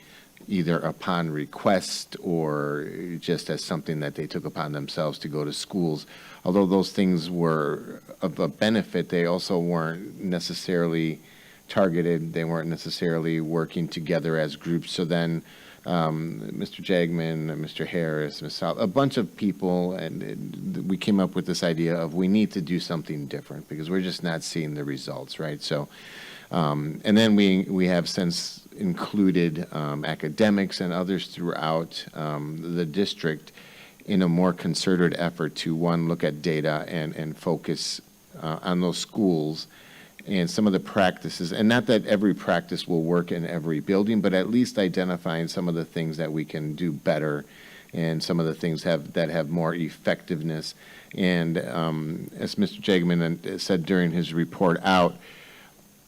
either upon request or just as something that they took upon themselves to go to schools. Although those things were of a benefit, they also weren't necessarily targeted. They weren't necessarily working together as groups. So then Mr. Jagman, Mr. Harris, Ms. Sal, a bunch of people, and we came up with this idea of we need to do something different because we're just not seeing the results, right? So, and then we have since included academics and others throughout the district in a more concerted effort to, one, look at data and focus on those schools and some of the practices, and not that every practice will work in every building, but at least identifying some of the things that we can do better and some of the things that have more effectiveness. And as Mr. Jagman said during his report out,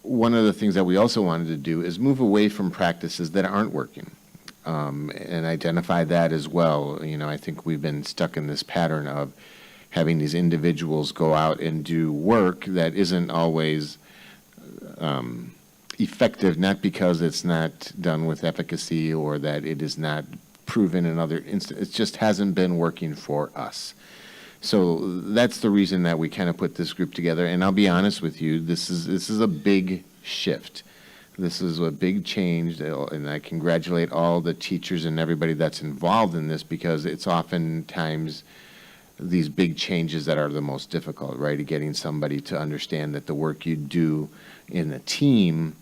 one of the things that we also wanted to do is move away from practices that aren't working and identify that as well. I think we've been stuck in this pattern of having these individuals go out and do work that isn't always effective, not because it's not done with efficacy or that it is not proven in other instances. It just hasn't been working for us. So that's the reason that we kind of put this group together. And I'll be honest with you, this is a big shift. This is a big change, and I congratulate all the teachers and everybody that's involved in this because it's oftentimes these big changes that are the most difficult, right? Getting somebody to understand that the work you do in a team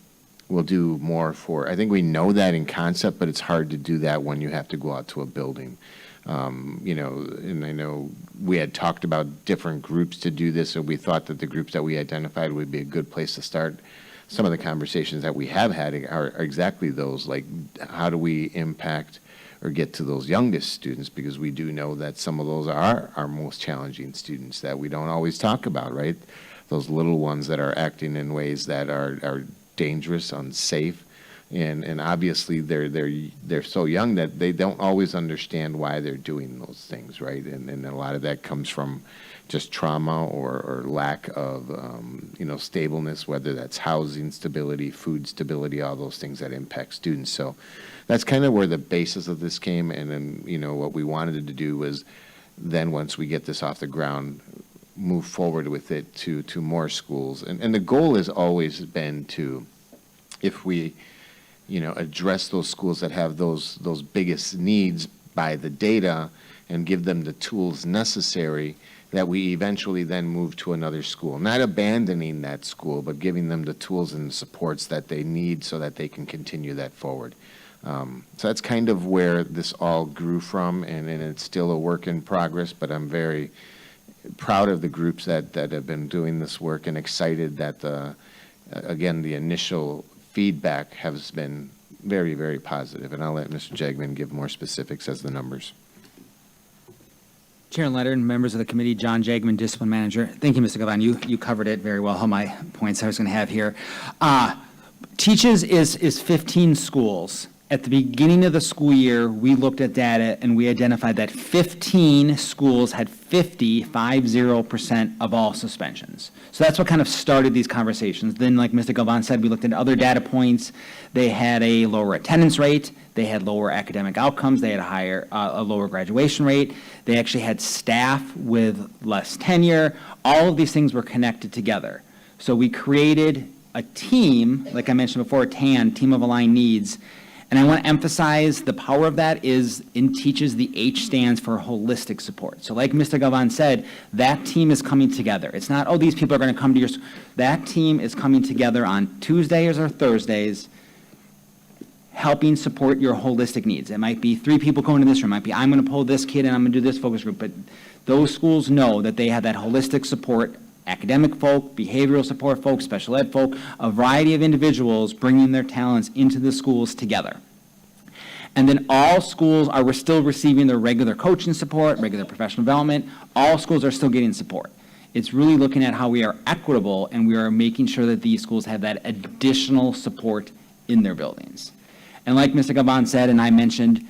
will do more for, I think we know that in concept, but it's hard to do that when you have to go out to a building. And I know we had talked about different groups to do this, so we thought that the groups that we identified would be a good place to start. Some of the conversations that we have had are exactly those, like how do we impact or get to those youngest students, because we do know that some of those are our most challenging students that we don't always talk about, right? Those little ones that are acting in ways that are dangerous, unsafe, and obviously they're so young that they don't always understand why they're doing those things, right? And a lot of that comes from just trauma or lack of stableness, whether that's housing stability, food stability, all those things that impact students. So that's kind of where the basis of this came. And then what we wanted to do was then once we get this off the ground, move forward with it to more schools. And the goal has always been to, if we address those schools that have those biggest needs by the data and give them the tools necessary, that we eventually then move to another school. Not abandoning that school, but giving them the tools and the supports that they need so that they can continue that forward. So that's kind of where this all grew from, and it's still a work in progress, but I'm very proud of the groups that have been doing this work and excited that, again, the initial feedback has been very, very positive. And I'll let Mr. Jagman give more specifics as the numbers. Chair Leonard and members of the committee, John Jagman, Discipline Manager. Thank you, Mr. Galvan. You covered it very well, all my points I was going to have here. Teaches is 15 schools, At the beginning of the school year, we looked at data and we identified that 15 schools had 50% of all suspensions. So that's what kind of started these conversations. Then, like Mr. Galvan said, we looked at other data points. They had a lower attendance rate. They had lower academic outcomes. They had a lower graduation rate. They actually had staff with less tenure. All of these things were connected together. So we created a team, like I mentioned before, TAN, Team of Aligned Needs. And I want to emphasize the power of that is in teaches the H stands for holistic support. So like Mr. Galvan said, that team is coming together. It's not, oh, these people are going to come to your, that team is coming together on Tuesdays or Thursdays, helping support your holistic needs. It might be 3 people going to this room. It might be, I'm going to pull this kid and I'm going to do this focus group. But those schools know that they have that holistic support, academic folk, behavioral support folks, special ed folk, a variety of individuals bringing their talents into the schools together. And then all schools we're still receiving their regular coaching support, regular professional development. All schools are still getting support. It's really looking at how we are equitable and we are making sure that these schools have that additional support in their buildings. And like Mr. Galvan said, and I mentioned,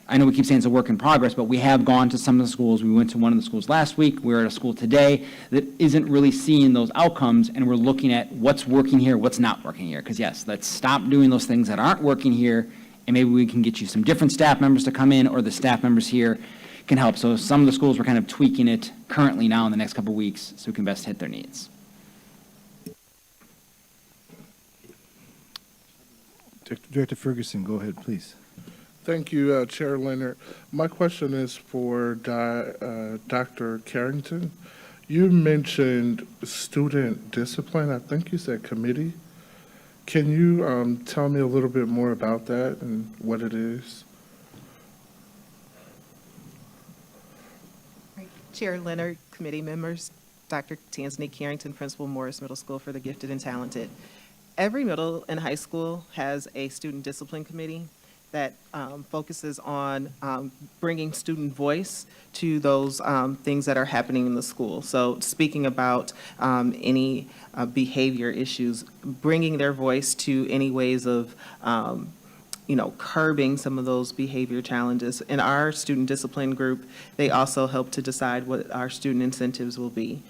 I know we keep saying it's a work in progress, but we have gone to some of the schools. We went to one of the schools last week. We're at a school today that isn't really seeing those outcomes, and we're looking at what's working here, what's not working here. Because yes, let's stop doing those things that aren't working here, and maybe we can get you some different staff members to come in, or the staff members here can help. So some of the schools, we're kind of tweaking it currently now in the next couple of weeks so we can best hit their needs. Director Ferguson, go ahead, please. Thank you, Chair Leonard. My question is for Dr. Carrington. You mentioned student discipline. I think you said committee. Can you tell me a little bit more about that and what it is? Chair Leonard, committee members, Dr. Tanzanie Carrington, Principal, Morris Middle School for the Gifted and Talented. Every middle and high school has a student discipline committee that focuses on bringing student voice to those things that are happening in the school. So speaking about any behavior issues, bringing their voice to any ways of curbing some of those behavior challenges. In our student discipline group, they also help to decide what our student incentives will be.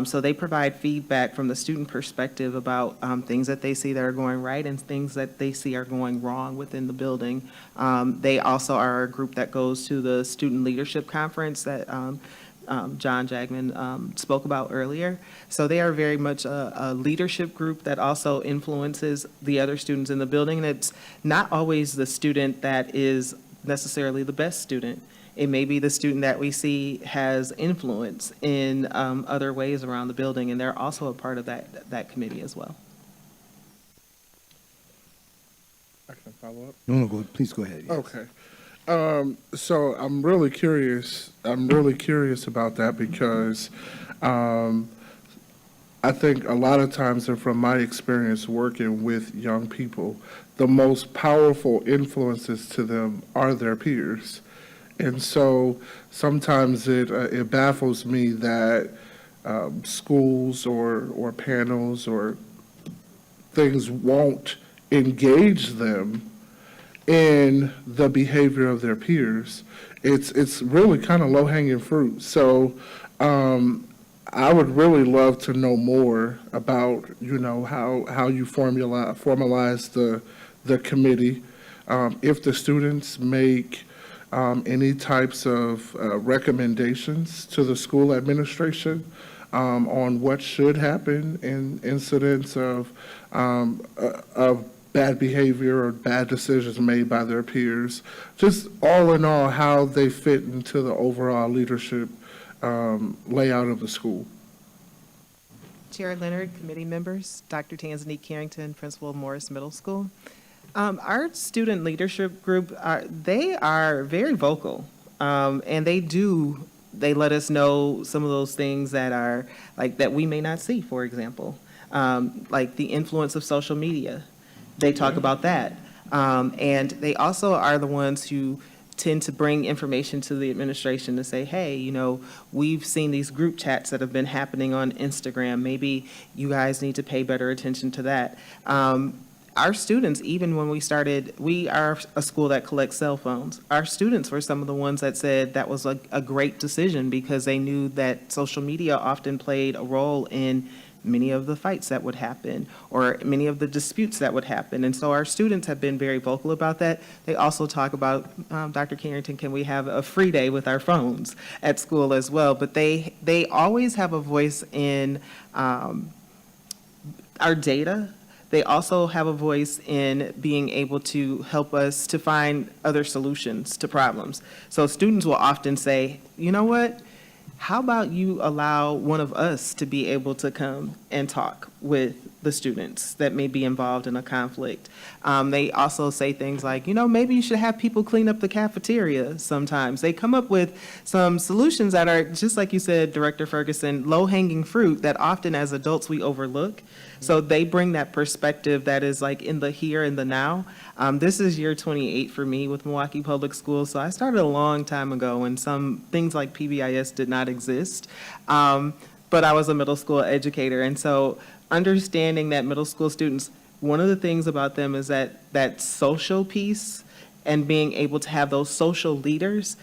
So they provide feedback from the student perspective about things that they see that are going right and things that they see are going wrong within the building. They also are a group that goes to the Student Leadership Conference that John Jagman spoke about earlier. So they are very much a leadership group that also influences the other students in the building. And it's not always the student that is necessarily the best student. It may be the student that we see has influence in other ways around the building, and they're also a part of that committee as well. I can follow up. No, please go ahead. Yes. Okay. So I'm really curious about that because I think a lot of times, and from my experience working with young people, the most powerful influences to them are their peers. And so sometimes it baffles me that schools or panels or things won't engage them in the behavior of their peers. It's really kind of low-hanging fruit. So I would really love to know more about, how you formalize the committee. If the students make any types of recommendations to the school administration on what should happen in incidents of bad behavior or bad decisions made by their peers, just all in all, how they fit into the overall leadership layout of the school. Chair Leonard, committee members, Dr. Tanzanie Carrington, Principal, Morris Middle School. Our student leadership group, they are very vocal, and they let us know some of those things that are, like, that we may not see, for example, like the influence of social media. They talk about that. And they also are the ones who tend to bring information to the administration to say, hey, we've seen these group chats that have been happening on Instagram. Maybe you guys need to pay better attention to that. our students, even when we started, we are a school that collects cell phones. Our students were some of the ones that said that was a great decision because they knew that social media often played a role in many of the fights that would happen or many of the disputes that would happen. And so our students have been very vocal about that. They also talk about, Dr. Carrington, can we have a free day with our phones at school as well? But they always have a voice in our data. They also have a voice in being able to help us to find other solutions to problems. So students will often say, you know what? How about you allow one of us to be able to come and talk with the students that may be involved in a conflict? They also say things like, you know, maybe you should have people clean up the cafeteria sometimes. They come up with some solutions that are, just like you said, Director Ferguson, low-hanging fruit that often as adults we overlook. So they bring that perspective that is like in the here and the now. This is year 28 for me with Milwaukee Public Schools. So I started a long time ago when some things like PBIS did not exist. But I was a middle school educator. And so understanding that middle school students, one of the things about them is that social piece and being able to have those social leaders,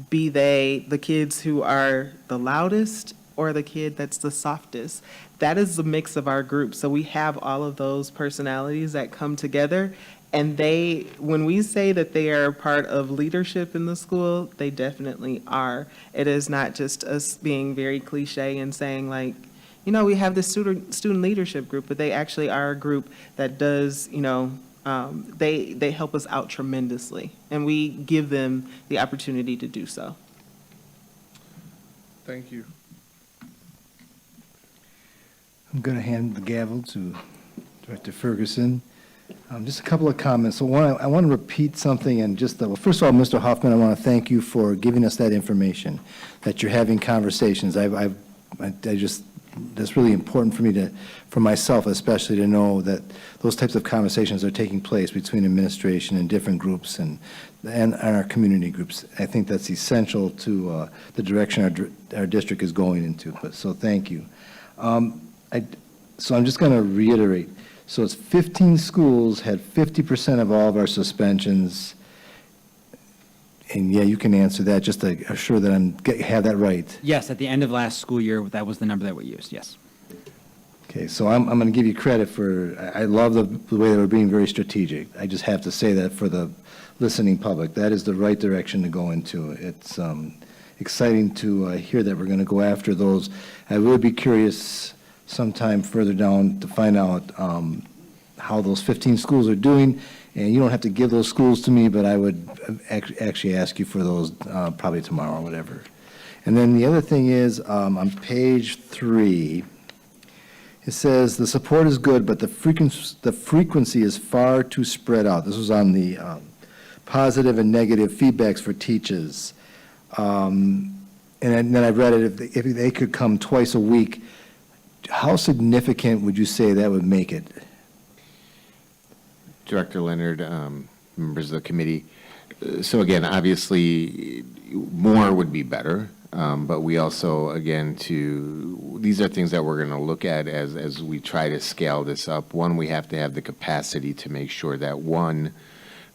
be they the kids who are the loudest or the kid that's the softest. That is the mix of our group. So we have all of those personalities that come together. And they, when we say that they are part of leadership in the school, they definitely are. It is not just us being very cliche and saying like, you know, we have this student leadership group, but they actually are a group that does, you know, they help us out tremendously. And we give them the opportunity to do so. Thank you. I'm going to hand the gavel to Director Ferguson. Just a couple of comments. So one, I want to repeat something and just, well, first of all, Mr. Hoffman, I want to thank you for giving us that information, that you're having conversations. I just, that's really important for me to, for myself especially, to know that those types of conversations are taking place between administration and different groups and our community groups. I think that's essential to the direction our district is going into. So thank you. So I'm just going to reiterate. So it's 15 schools had 50% of all of our suspensions. And yeah, you can answer that just to assure that have that right. Yes, at the end of last school year, that was the number that we used, yes. Okay, so I'm going to give you credit for, I love the way that we're being very strategic. I just have to say that for the listening public, that is the right direction to go into. It's exciting to hear that we're going to go after those. I would be curious sometime further down to find out how those 15 schools are doing. And you don't have to give those schools to me, but I would actually ask you for those probably tomorrow or whatever. And then the other thing is, on page 3, it says, the support is good, but the frequency is far too spread out. This was on the positive and negative feedbacks for teachers. And then I read it, if they could come twice a week, how significant would you say that would make it? Director Leonard, members of the committee. So again, obviously, more would be better, but we also, again, these are things that we're going to look at as we try to scale this up. One, we have to have the capacity to make sure that, one,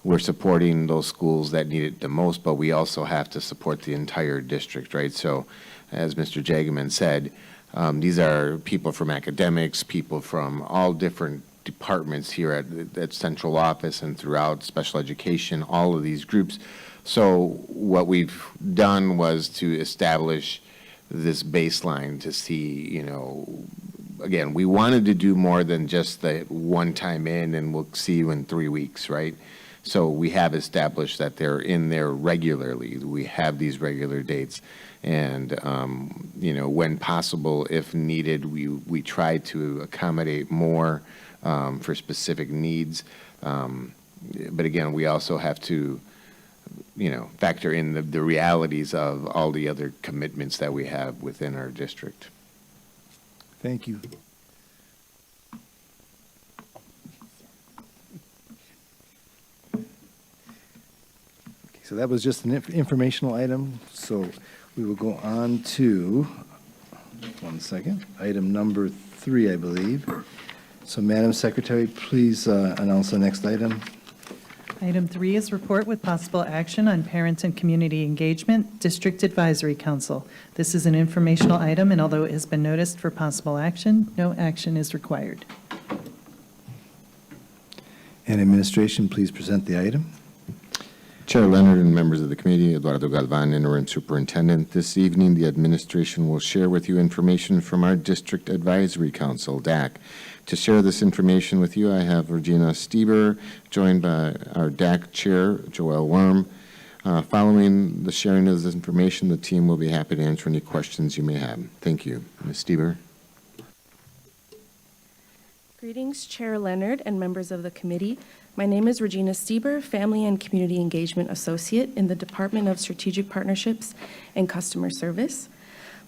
we're supporting those schools that need it the most, but we also have to support the entire district, right? So as Mr. Jagaman said, these are people from academics, people from all different departments here at central office and throughout special education, all of these groups. So what we've done was to establish this baseline to see, you know, again, we wanted to do more than just the one time in and we'll see you in 3 weeks, right? So we have established that they're in there regularly. We have these regular dates. And, you know, when possible, if needed, we try to accommodate more for specific needs. But again, we also have to, you know, factor in the realities of all the other commitments that we have within our district. Thank you. Okay, so that was just an informational item. So we will go on to, one second, item number 3, I believe. So Madam Secretary, please announce the next item. Item 3 is report with possible action on parent and community engagement, District Advisory Council. This is an informational item, and although it has been noticed for possible action, no action is required. And administration, please present the item. Chair Leonard and members of the committee, Eduardo Galvan, Interim Superintendent. This evening, the administration will share with you information from our District Advisory Council, DAC. To share this information with you, I have Regina Stieber, joined by our DAC Chair, Joelle Worm. Following the sharing of this information, the team will be happy to answer any questions you may have. Thank you. Ms. Stieber. Greetings, Chair Leonard and members of the committee. My name is Regina Stieber, Family and Community Engagement Associate in the Department of Strategic Partnerships and Customer Service.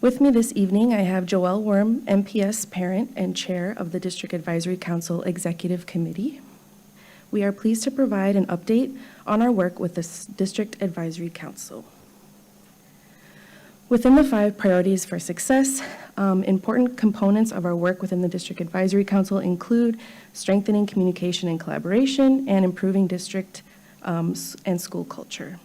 With me this evening, I have Joelle Worm, MPS parent and chair of the District Advisory Council Executive Committee. We are pleased to provide an update on our work with the District Advisory Council. Within the 5 priorities for success, important components of our work within the District Advisory Council include strengthening communication and collaboration and improving district and school culture.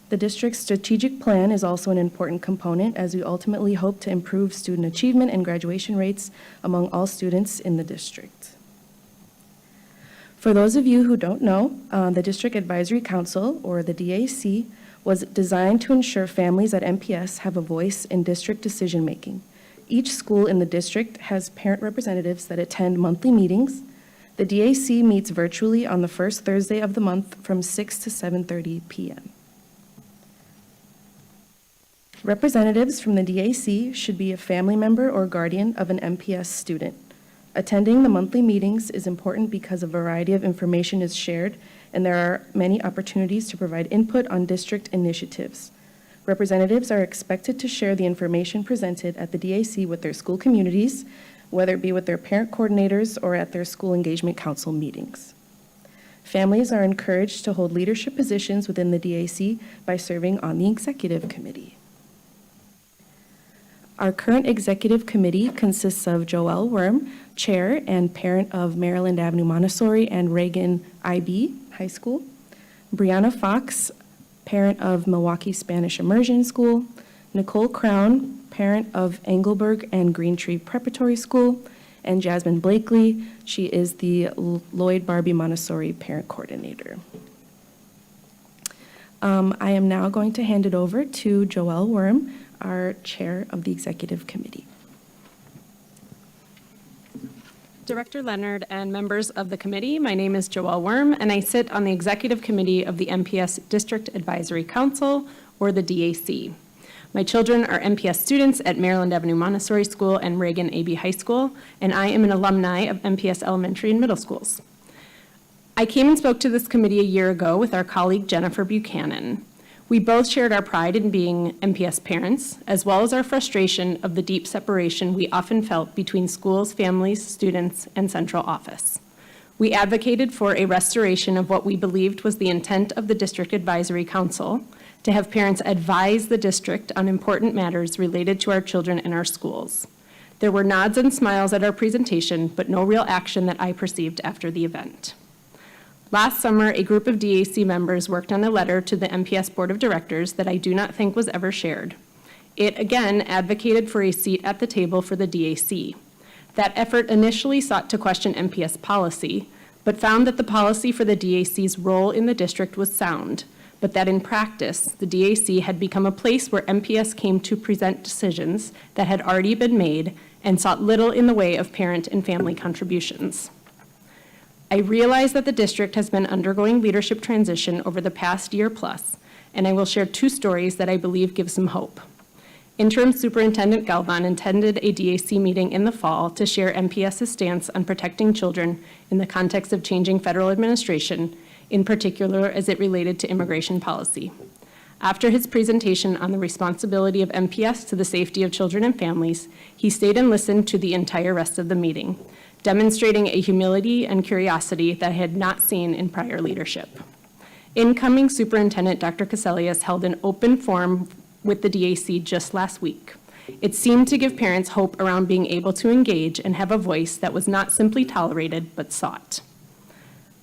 The district's strategic plan is also an important component as we ultimately hope to improve student achievement and graduation rates among all students in the district. For those of you who don't know, the District Advisory Council, or the DAC, was designed to ensure families at MPS have a voice in district decision-making. Each school in the district has parent representatives that attend monthly meetings. The DAC meets virtually on the first Thursday of the month from 6 to 7:30 p.m. Representatives from the DAC should be a family member or guardian of an MPS student. Attending the monthly meetings is important because a variety of information is shared and there are many opportunities to provide input on district initiatives. Representatives are expected to share the information presented at the DAC with their school communities, whether it be with their parent coordinators or at their school engagement council meetings. Families are encouraged to hold leadership positions within the DAC by serving on the executive committee. Our current executive committee consists of Joelle Worm, chair and parent of Maryland Avenue Montessori and Reagan IB High School, Brianna Fox, parent of Milwaukee Spanish Immersion School, Nicole Crown, parent of Engelberg and Green Tree Preparatory School, and Jasmine Blakely. She is the Lloyd Barbie Montessori parent coordinator. I am now going to hand it over to Joelle Worm, our chair of the executive committee. Director Leonard and members of the committee, my name is Joelle Worm, and I sit on the executive committee of the MPS District Advisory Council, or the DAC. My children are MPS students at Maryland Avenue Montessori School and Reagan AB High School, and I am an alumni of MPS elementary and middle schools. I came and spoke to this committee a year ago with our colleague Jennifer Buchanan. We both shared our pride in being MPS parents, as well as our frustration of the deep separation we often felt between schools, families, students, and central office. We advocated for a restoration of what we believed was the intent of the District Advisory Council, to have parents advise the district on important matters related to our children and our schools. There were nods and smiles at our presentation, but no real action that I perceived after the event. Last summer, a group of DAC members worked on a letter to the MPS Board of Directors that I do not think was ever shared. It, again, advocated for a seat at the table for the DAC. That effort initially sought to question MPS policy, but found that the policy for the DAC's role in the district was sound, but that in practice, the DAC had become a place where MPS came to present decisions that had already been made and sought little in the way of parent and family contributions. I realize that the district has been undergoing leadership transition over the past year plus, and I will share 2 stories that I believe give some hope. Interim Superintendent Galvan attended a DAC meeting in the fall to share MPS's stance on protecting children in the context of changing federal administration, in particular as it related to immigration policy. After his presentation on the responsibility of MPS to the safety of children and families, he stayed and listened to the entire rest of the meeting, demonstrating a humility and curiosity that I had not seen in prior leadership. Incoming Superintendent Dr. Caselius held an open forum with the DAC just last week. It seemed to give parents hope around being able to engage and have a voice that was not simply tolerated, but sought.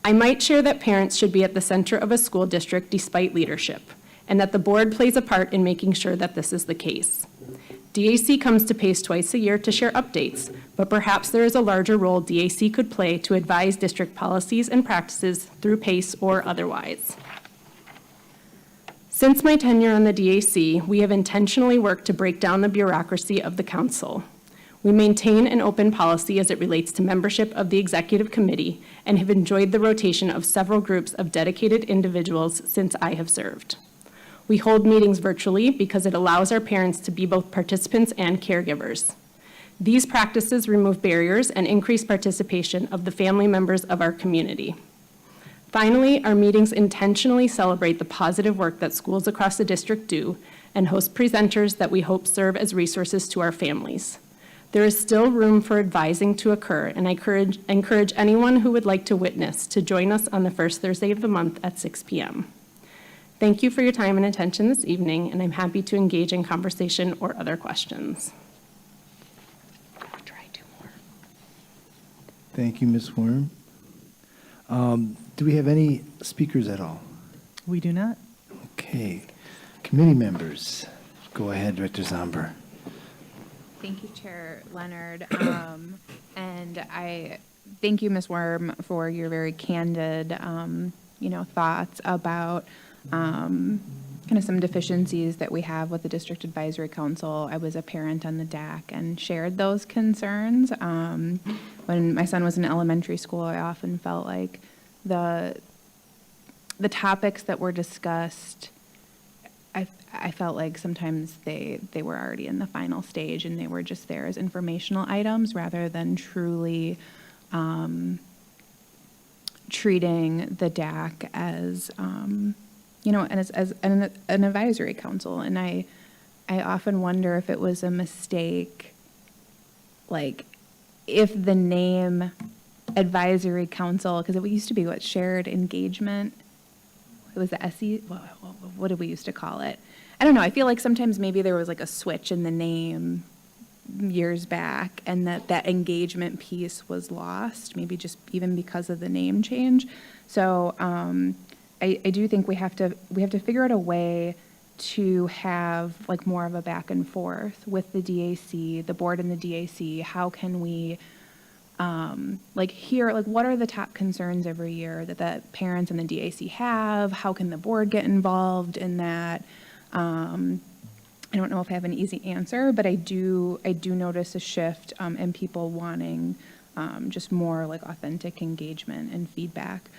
I might share that parents should be at the center of a school district despite leadership, and that the board plays a part in making sure that this is the case. DAC comes to PACE twice a year to share updates, but perhaps there is a larger role DAC could play to advise district policies and practices through PACE or otherwise. Since my tenure on the DAC, we have intentionally worked to break down the bureaucracy of the council. We maintain an open policy as it relates to membership of the executive committee and have enjoyed the rotation of several groups of dedicated individuals since I have served. We hold meetings virtually because it allows our parents to be both participants and caregivers. These practices remove barriers and increase participation of the family members of our community. Finally, our meetings intentionally celebrate the positive work that schools across the district do and host presenters that we hope serve as resources to our families. There is still room for advising to occur, and I encourage anyone who would like to witness to join us on the first Thursday of the month at 6 p.m. Thank you for your time and attention this evening, and I'm happy to engage in conversation or other questions. Thank you, Ms. Worm. Do we have any speakers at all? We do not. Okay. Committee members. Go ahead, Director Zomber. Thank you, Chair Leonard. And I thank you, Ms. Worm, for your very candid, thoughts about kind of some deficiencies that we have with the District Advisory Council. I was a parent on the DAC and shared those concerns. When my son was in elementary school, I often felt like the topics that were discussed, I felt like sometimes they were already in the final stage and they were just there as informational items rather than truly treating the DAC as, as an advisory council. And I often wonder if it was a mistake, like if the name advisory council, because it used to be what, shared engagement? It was the SE, what did we used to call it? I don't know. I feel like sometimes maybe there was like a switch in the name years back and that engagement piece was lost, maybe just even because of the name change. So I do think we have to figure out a way to have like more of a back and forth with the DAC, the board and the DAC. How can we hear what are the top concerns every year that the parents and the DAC have? How can the board get involved in that? I don't know if I have an easy answer, but I do notice a shift in people wanting just more like authentic engagement and feedback.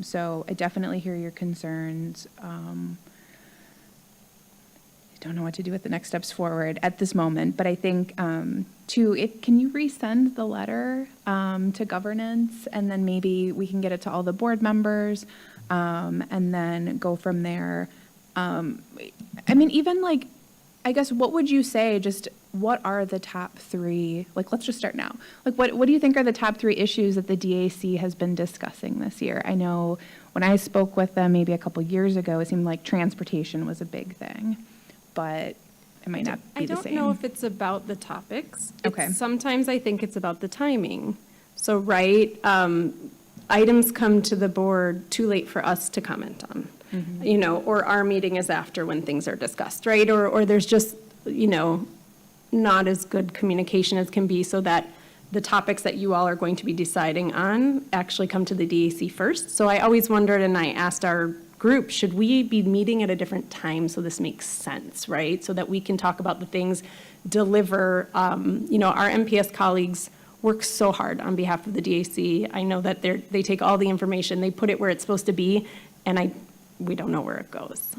So I definitely hear your concerns. I don't know what to do with the next steps forward at this moment, but I think can you resend the letter to governance, and then maybe we can get it to all the board members, and then go from there. I guess, what would you say, just what are the top three, let's just start now. What do you think are the top three issues that the DAC has been discussing this year? I know when I spoke with them maybe a couple years ago, it seemed like transportation was a big thing, but it might not be the same. I don't know if it's about the topics. Okay. Sometimes I think it's about the timing. So, right, items come to the board too late for us to comment on. Mm-hmm. Or our meeting is after when things are discussed, right? Or there's just, not as good communication as can be, so that the topics that you all are going to be deciding on actually come to the DAC first. So I always wondered, and I asked our group, should we be meeting at a different time so this makes sense, right? So that we can talk about the things, deliver, our MPS colleagues work so hard on behalf of the DAC. I know that they take all the information, they put it where it's supposed to be, and we don't know where it goes.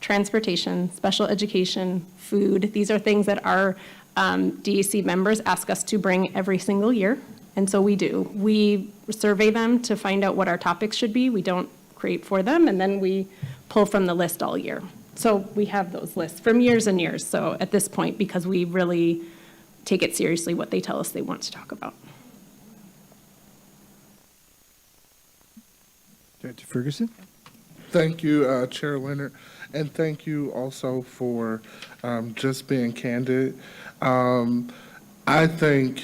Transportation, special education, food, these are things that our DAC members ask us to bring every single year, and so we do. We survey them to find out what our topics should be. We don't create for them, and then we pull from the list all year. So we have those lists from years and years, so at this point, because we really take it seriously what they tell us they want to talk about. Director Ferguson? Thank you, Chair Leonard, and thank you also for just being candid. I think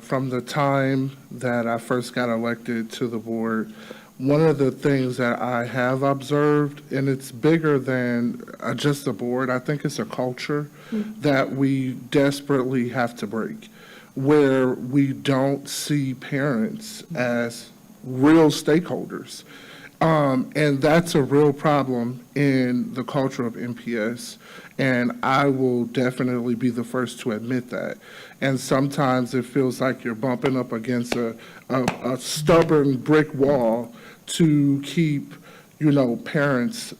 from the time that I first got elected to the board, one of the things that I have observed, and it's bigger than just the board, I think it's a culture that we desperately have to break, where we don't see parents as real stakeholders. And that's a real problem in the culture of MPS, and I will definitely be the first to admit that. And sometimes it feels like you're bumping up against a stubborn brick wall to keep, parents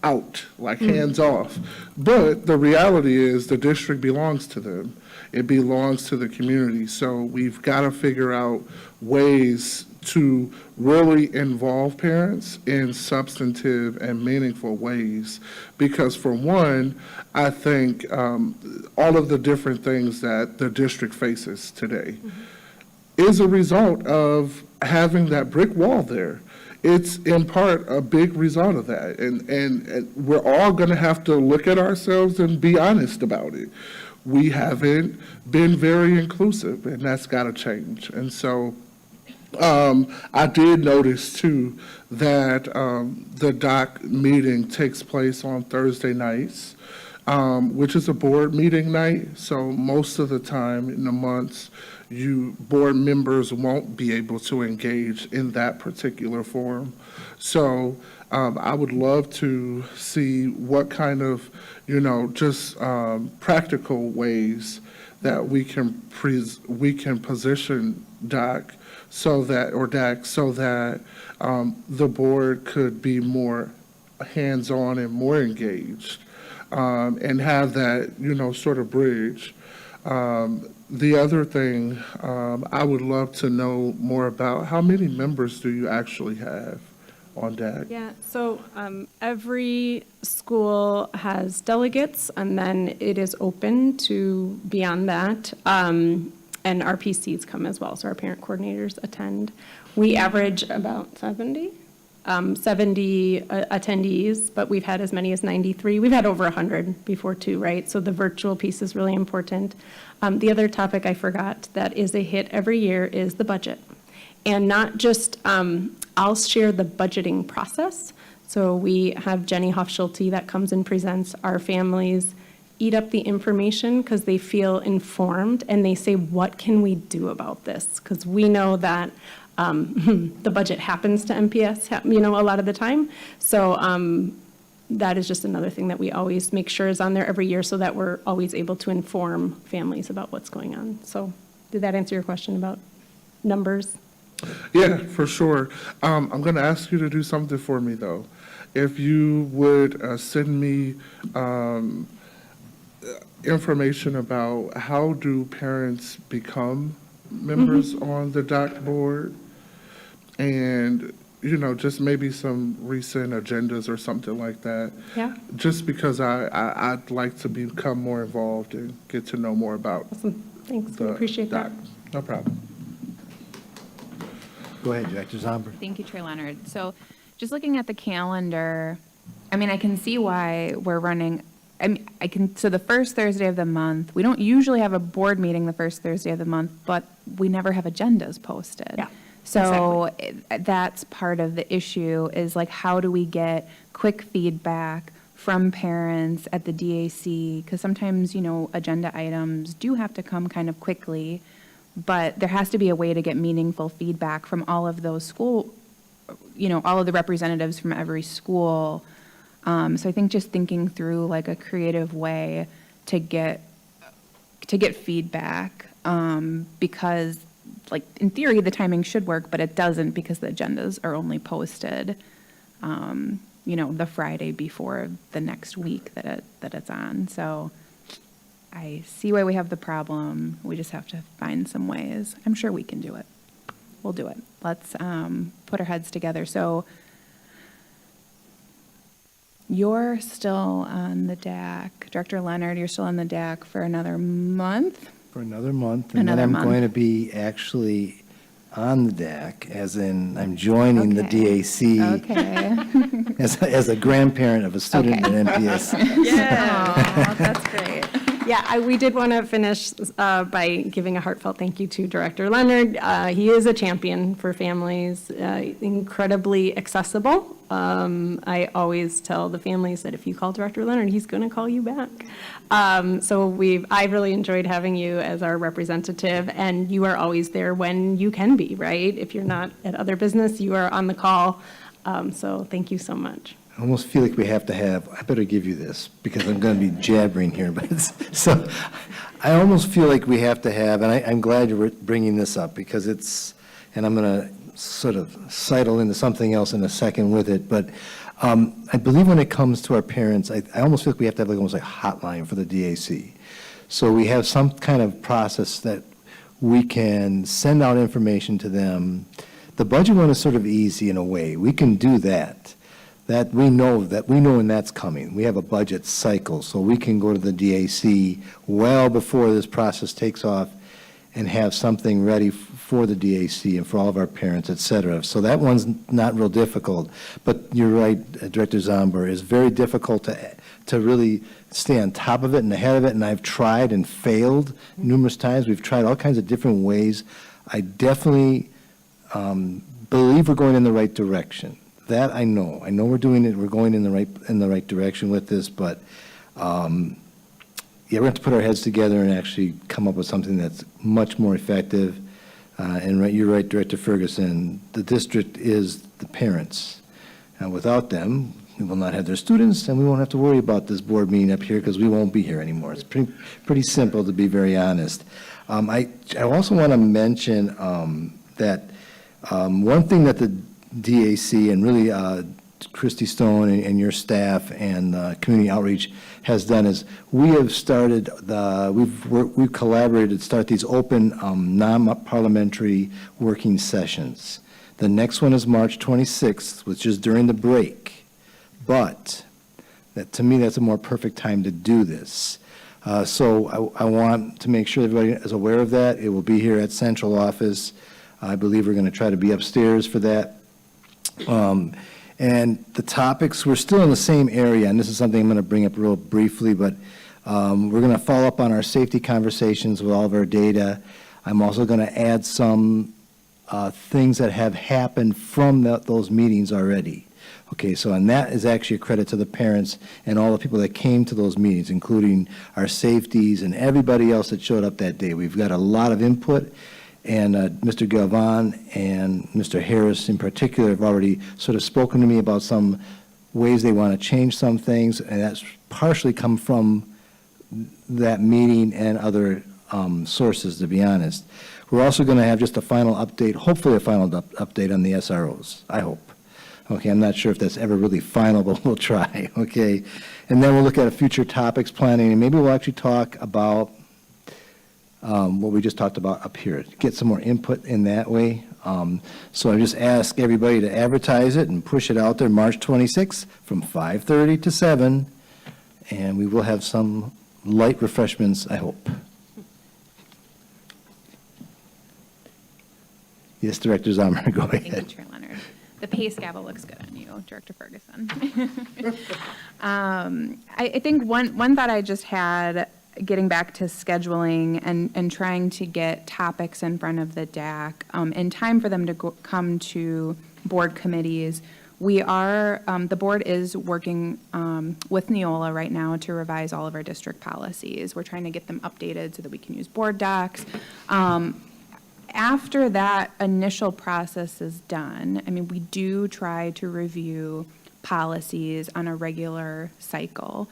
out, like hands off. But the reality is the district belongs to them. It belongs to the community. So we've got to figure out ways to really involve parents in substantive and meaningful ways. Because for one, I think all of the different things that the district faces today is a result of having that brick wall there. It's in part a big result of that. And we're all going to have to look at ourselves and be honest about it. We haven't been very inclusive, and that's got to change. And so I did notice, too, that the DOC meeting takes place on Thursday nights, which is a board meeting night. So most of the time in the months, board members won't be able to engage in that particular forum. So I would love to see what kind of, just practical ways that we can position DAC so that the board could be more hands-on and more engaged, and have that, sort of bridge. The other thing, I would love to know more about, how many members do you actually have on DAC? Yeah, so every school has delegates, and then it is open to beyond that. And our PCs come as well, so our parent coordinators attend. We average about 70 attendees, but we've had as many as 93. We've had over 100 before too, right? So the virtual piece is really important. The other topic I forgot that is a hit every year is the budget. And not just, I'll share the budgeting process. So we have Jenny Hofschulte that comes and presents. Our families eat up the information because they feel informed, and they say, what can we do about this? Because we know that the budget happens to MPS, a lot of the time. So that is just another thing that we always make sure is on there every year, so that we're always able to inform families about what's going on. So did that answer your question about numbers? Yeah, for sure. I'm going to ask you to do something for me, though. If you would send me information about how do parents become members on the DOC board, and, just maybe some recent agendas or something like that. Yeah. Just because I'd like to become more involved and get to know more about Awesome. Thanks. We appreciate that. DOC. No problem. Go ahead, Director Zomber. Thank you, Chair Leonard. So just looking at the calendar, I can see why we're running. So the first Thursday of the month, we don't usually have a board meeting the first Thursday of the month, but we never have agendas posted. Yeah, So that's part of the issue, is like, how do we get quick feedback from parents at the DAC? Because sometimes, agenda items do have to come kind of quickly, but there has to be a way to get meaningful feedback from all of those all of the representatives from every school. So I think just thinking through like a creative way to get feedback, because like in theory the timing should work, but it doesn't, because the agendas are only posted, the Friday before the next week that it's on. So I see why we have the problem. We just have to find some ways. I'm sure we can do it. We'll do it. Let's put our heads together. So you're still on the DAC. Director Leonard, you're still on the DAC for another month? For another month. And Another then I'm month. going to be actually on the DAC, as in I'm joining the Okay. DAC Okay. as a grandparent of a student Okay. in MPS. Aw, that's great. Yeah, we did want to finish by giving a heartfelt thank you to Director Leonard. He is a champion for families, incredibly accessible. I always tell the families that if you call Director Leonard, he's going to call you back. I've really enjoyed having you as our representative, and you are always there when you can be, right? If you're not at other business, you are on the call. So thank you so much. I almost feel like we have to have, I better give you this, because I'm going to be jabbering here, but so I almost feel like we have to have, and I'm glad you're bringing this up, because it's, and I'm going to sort of sidle into something else in a second with it, but I believe when it comes to our parents, I almost feel like we have to have like almost like a hotline for the DAC. So we have some kind of process that we can send out information to them. The budget one is sort of easy in a way. We can do that. That we know when that's coming. We have a budget cycle, so we can go to the DAC well before this process takes off and have something ready for the DAC and for all of our parents, et cetera. So that one's not real difficult. But you're right, Director Zomber, it's very difficult to really stay on top of it and ahead of it, and I've tried and failed numerous times. We've tried all kinds of different ways. I definitely believe we're going in the right direction. That I know. I know we're doing it. We're going in the right direction with this, but yeah, we have to put our heads together and actually come up with something that's much more effective. And you're right, Director Ferguson. The district is the parents, and without them, we will not have their students, and we won't have to worry about this board meeting up here because we won't be here anymore. It's pretty simple, to be very honest. I also want to mention that one thing that the DAC and really Christy Stone and your staff and community outreach has done is we have started we've collaborated to start these open non-parliamentary working sessions. The next one is March 26th, which is during the break, but to me that's a more perfect time to do this. So I want to make sure everybody is aware of that. It will be here at central office. I believe we're going to try to be upstairs for that. And the topics, we're still in the same area, and this is something I'm going to bring up real briefly, but we're going to follow up on our safety conversations with all of our data. I'm also going to add some things that have happened from those meetings already. Okay, so and that is actually a credit to the parents and all the people that came to those meetings, including our safeties and everybody else that showed up that day. We've got a lot of input. And Mr. Galvan and Mr. Harris in particular have already sort of spoken to me about some ways they want to change some things, and that's partially come from that meeting and other sources, to be honest. We're also going to have just a final update, hopefully a final update on the SROs, I hope. Okay, I'm not sure if that's ever really final, but we'll try, okay? And then we'll look at future topics planning, and maybe we'll actually talk about what we just talked about up here, get some more input in that way. So I just ask everybody to advertise it and push it out there March 26th from 5:30 to 7, and we will have some light refreshments, I hope. Yes, Director Zomer, go ahead. Thank you, Chair Leonard. The pace gavel looks good on you, Director Ferguson. I think one thought I just had, getting back to scheduling and trying to get topics in front of the DAC in time for them to come to board committees. We are, the board is working with Neola right now to revise all of our district policies. We're trying to get them updated so that we can use board docs. After that initial process is done, I mean, we do try to review policies on a regular cycle.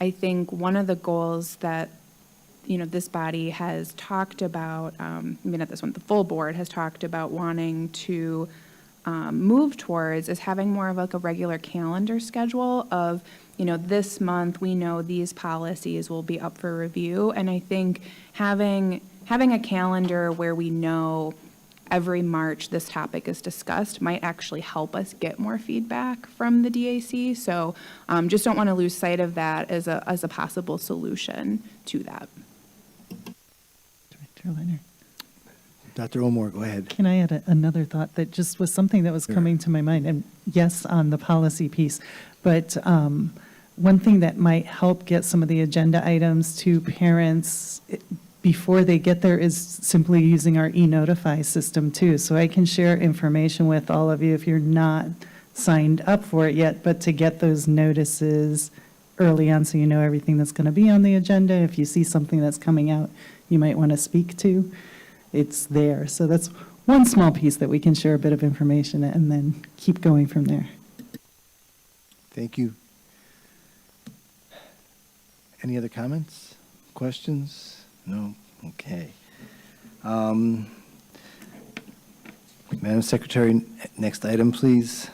I think one of the goals that, this body has talked about, not this one, the full board has talked about wanting to move towards is having more of like a regular calendar schedule of, this month we know these policies will be up for review. And I think having a calendar where we know every March this topic is discussed might actually help us get more feedback from the DAC. So just don't want to lose sight of that as a possible solution to that. Director Leonard. Dr. Omar, go ahead. Can I add another thought that just was something that was coming to my mind? And yes, on the policy piece, but one thing that might help get some of the agenda items to parents before they get there is simply using our e-notify system too. So I can share information with all of you if you're not signed up for it yet, but to get those notices early on so you know everything that's going to be on the agenda. If you see something that's coming out you might want to speak to, it's there. So that's one small piece that we can share a bit of information and then keep going from there. Thank you. Any other comments, questions? No? Okay. Madam Secretary, next item, please.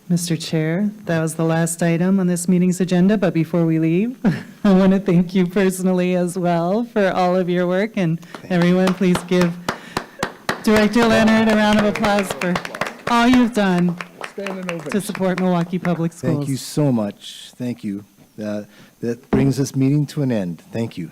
Mr. Chair, that was the last item on this meeting's agenda, but before we leave, I want to thank you personally as well for all of your work, and everyone, please give Director Leonard a round of applause for all you've done to support Milwaukee Public Schools. Thank you so much. Thank you. That brings this meeting to an end. Thank you.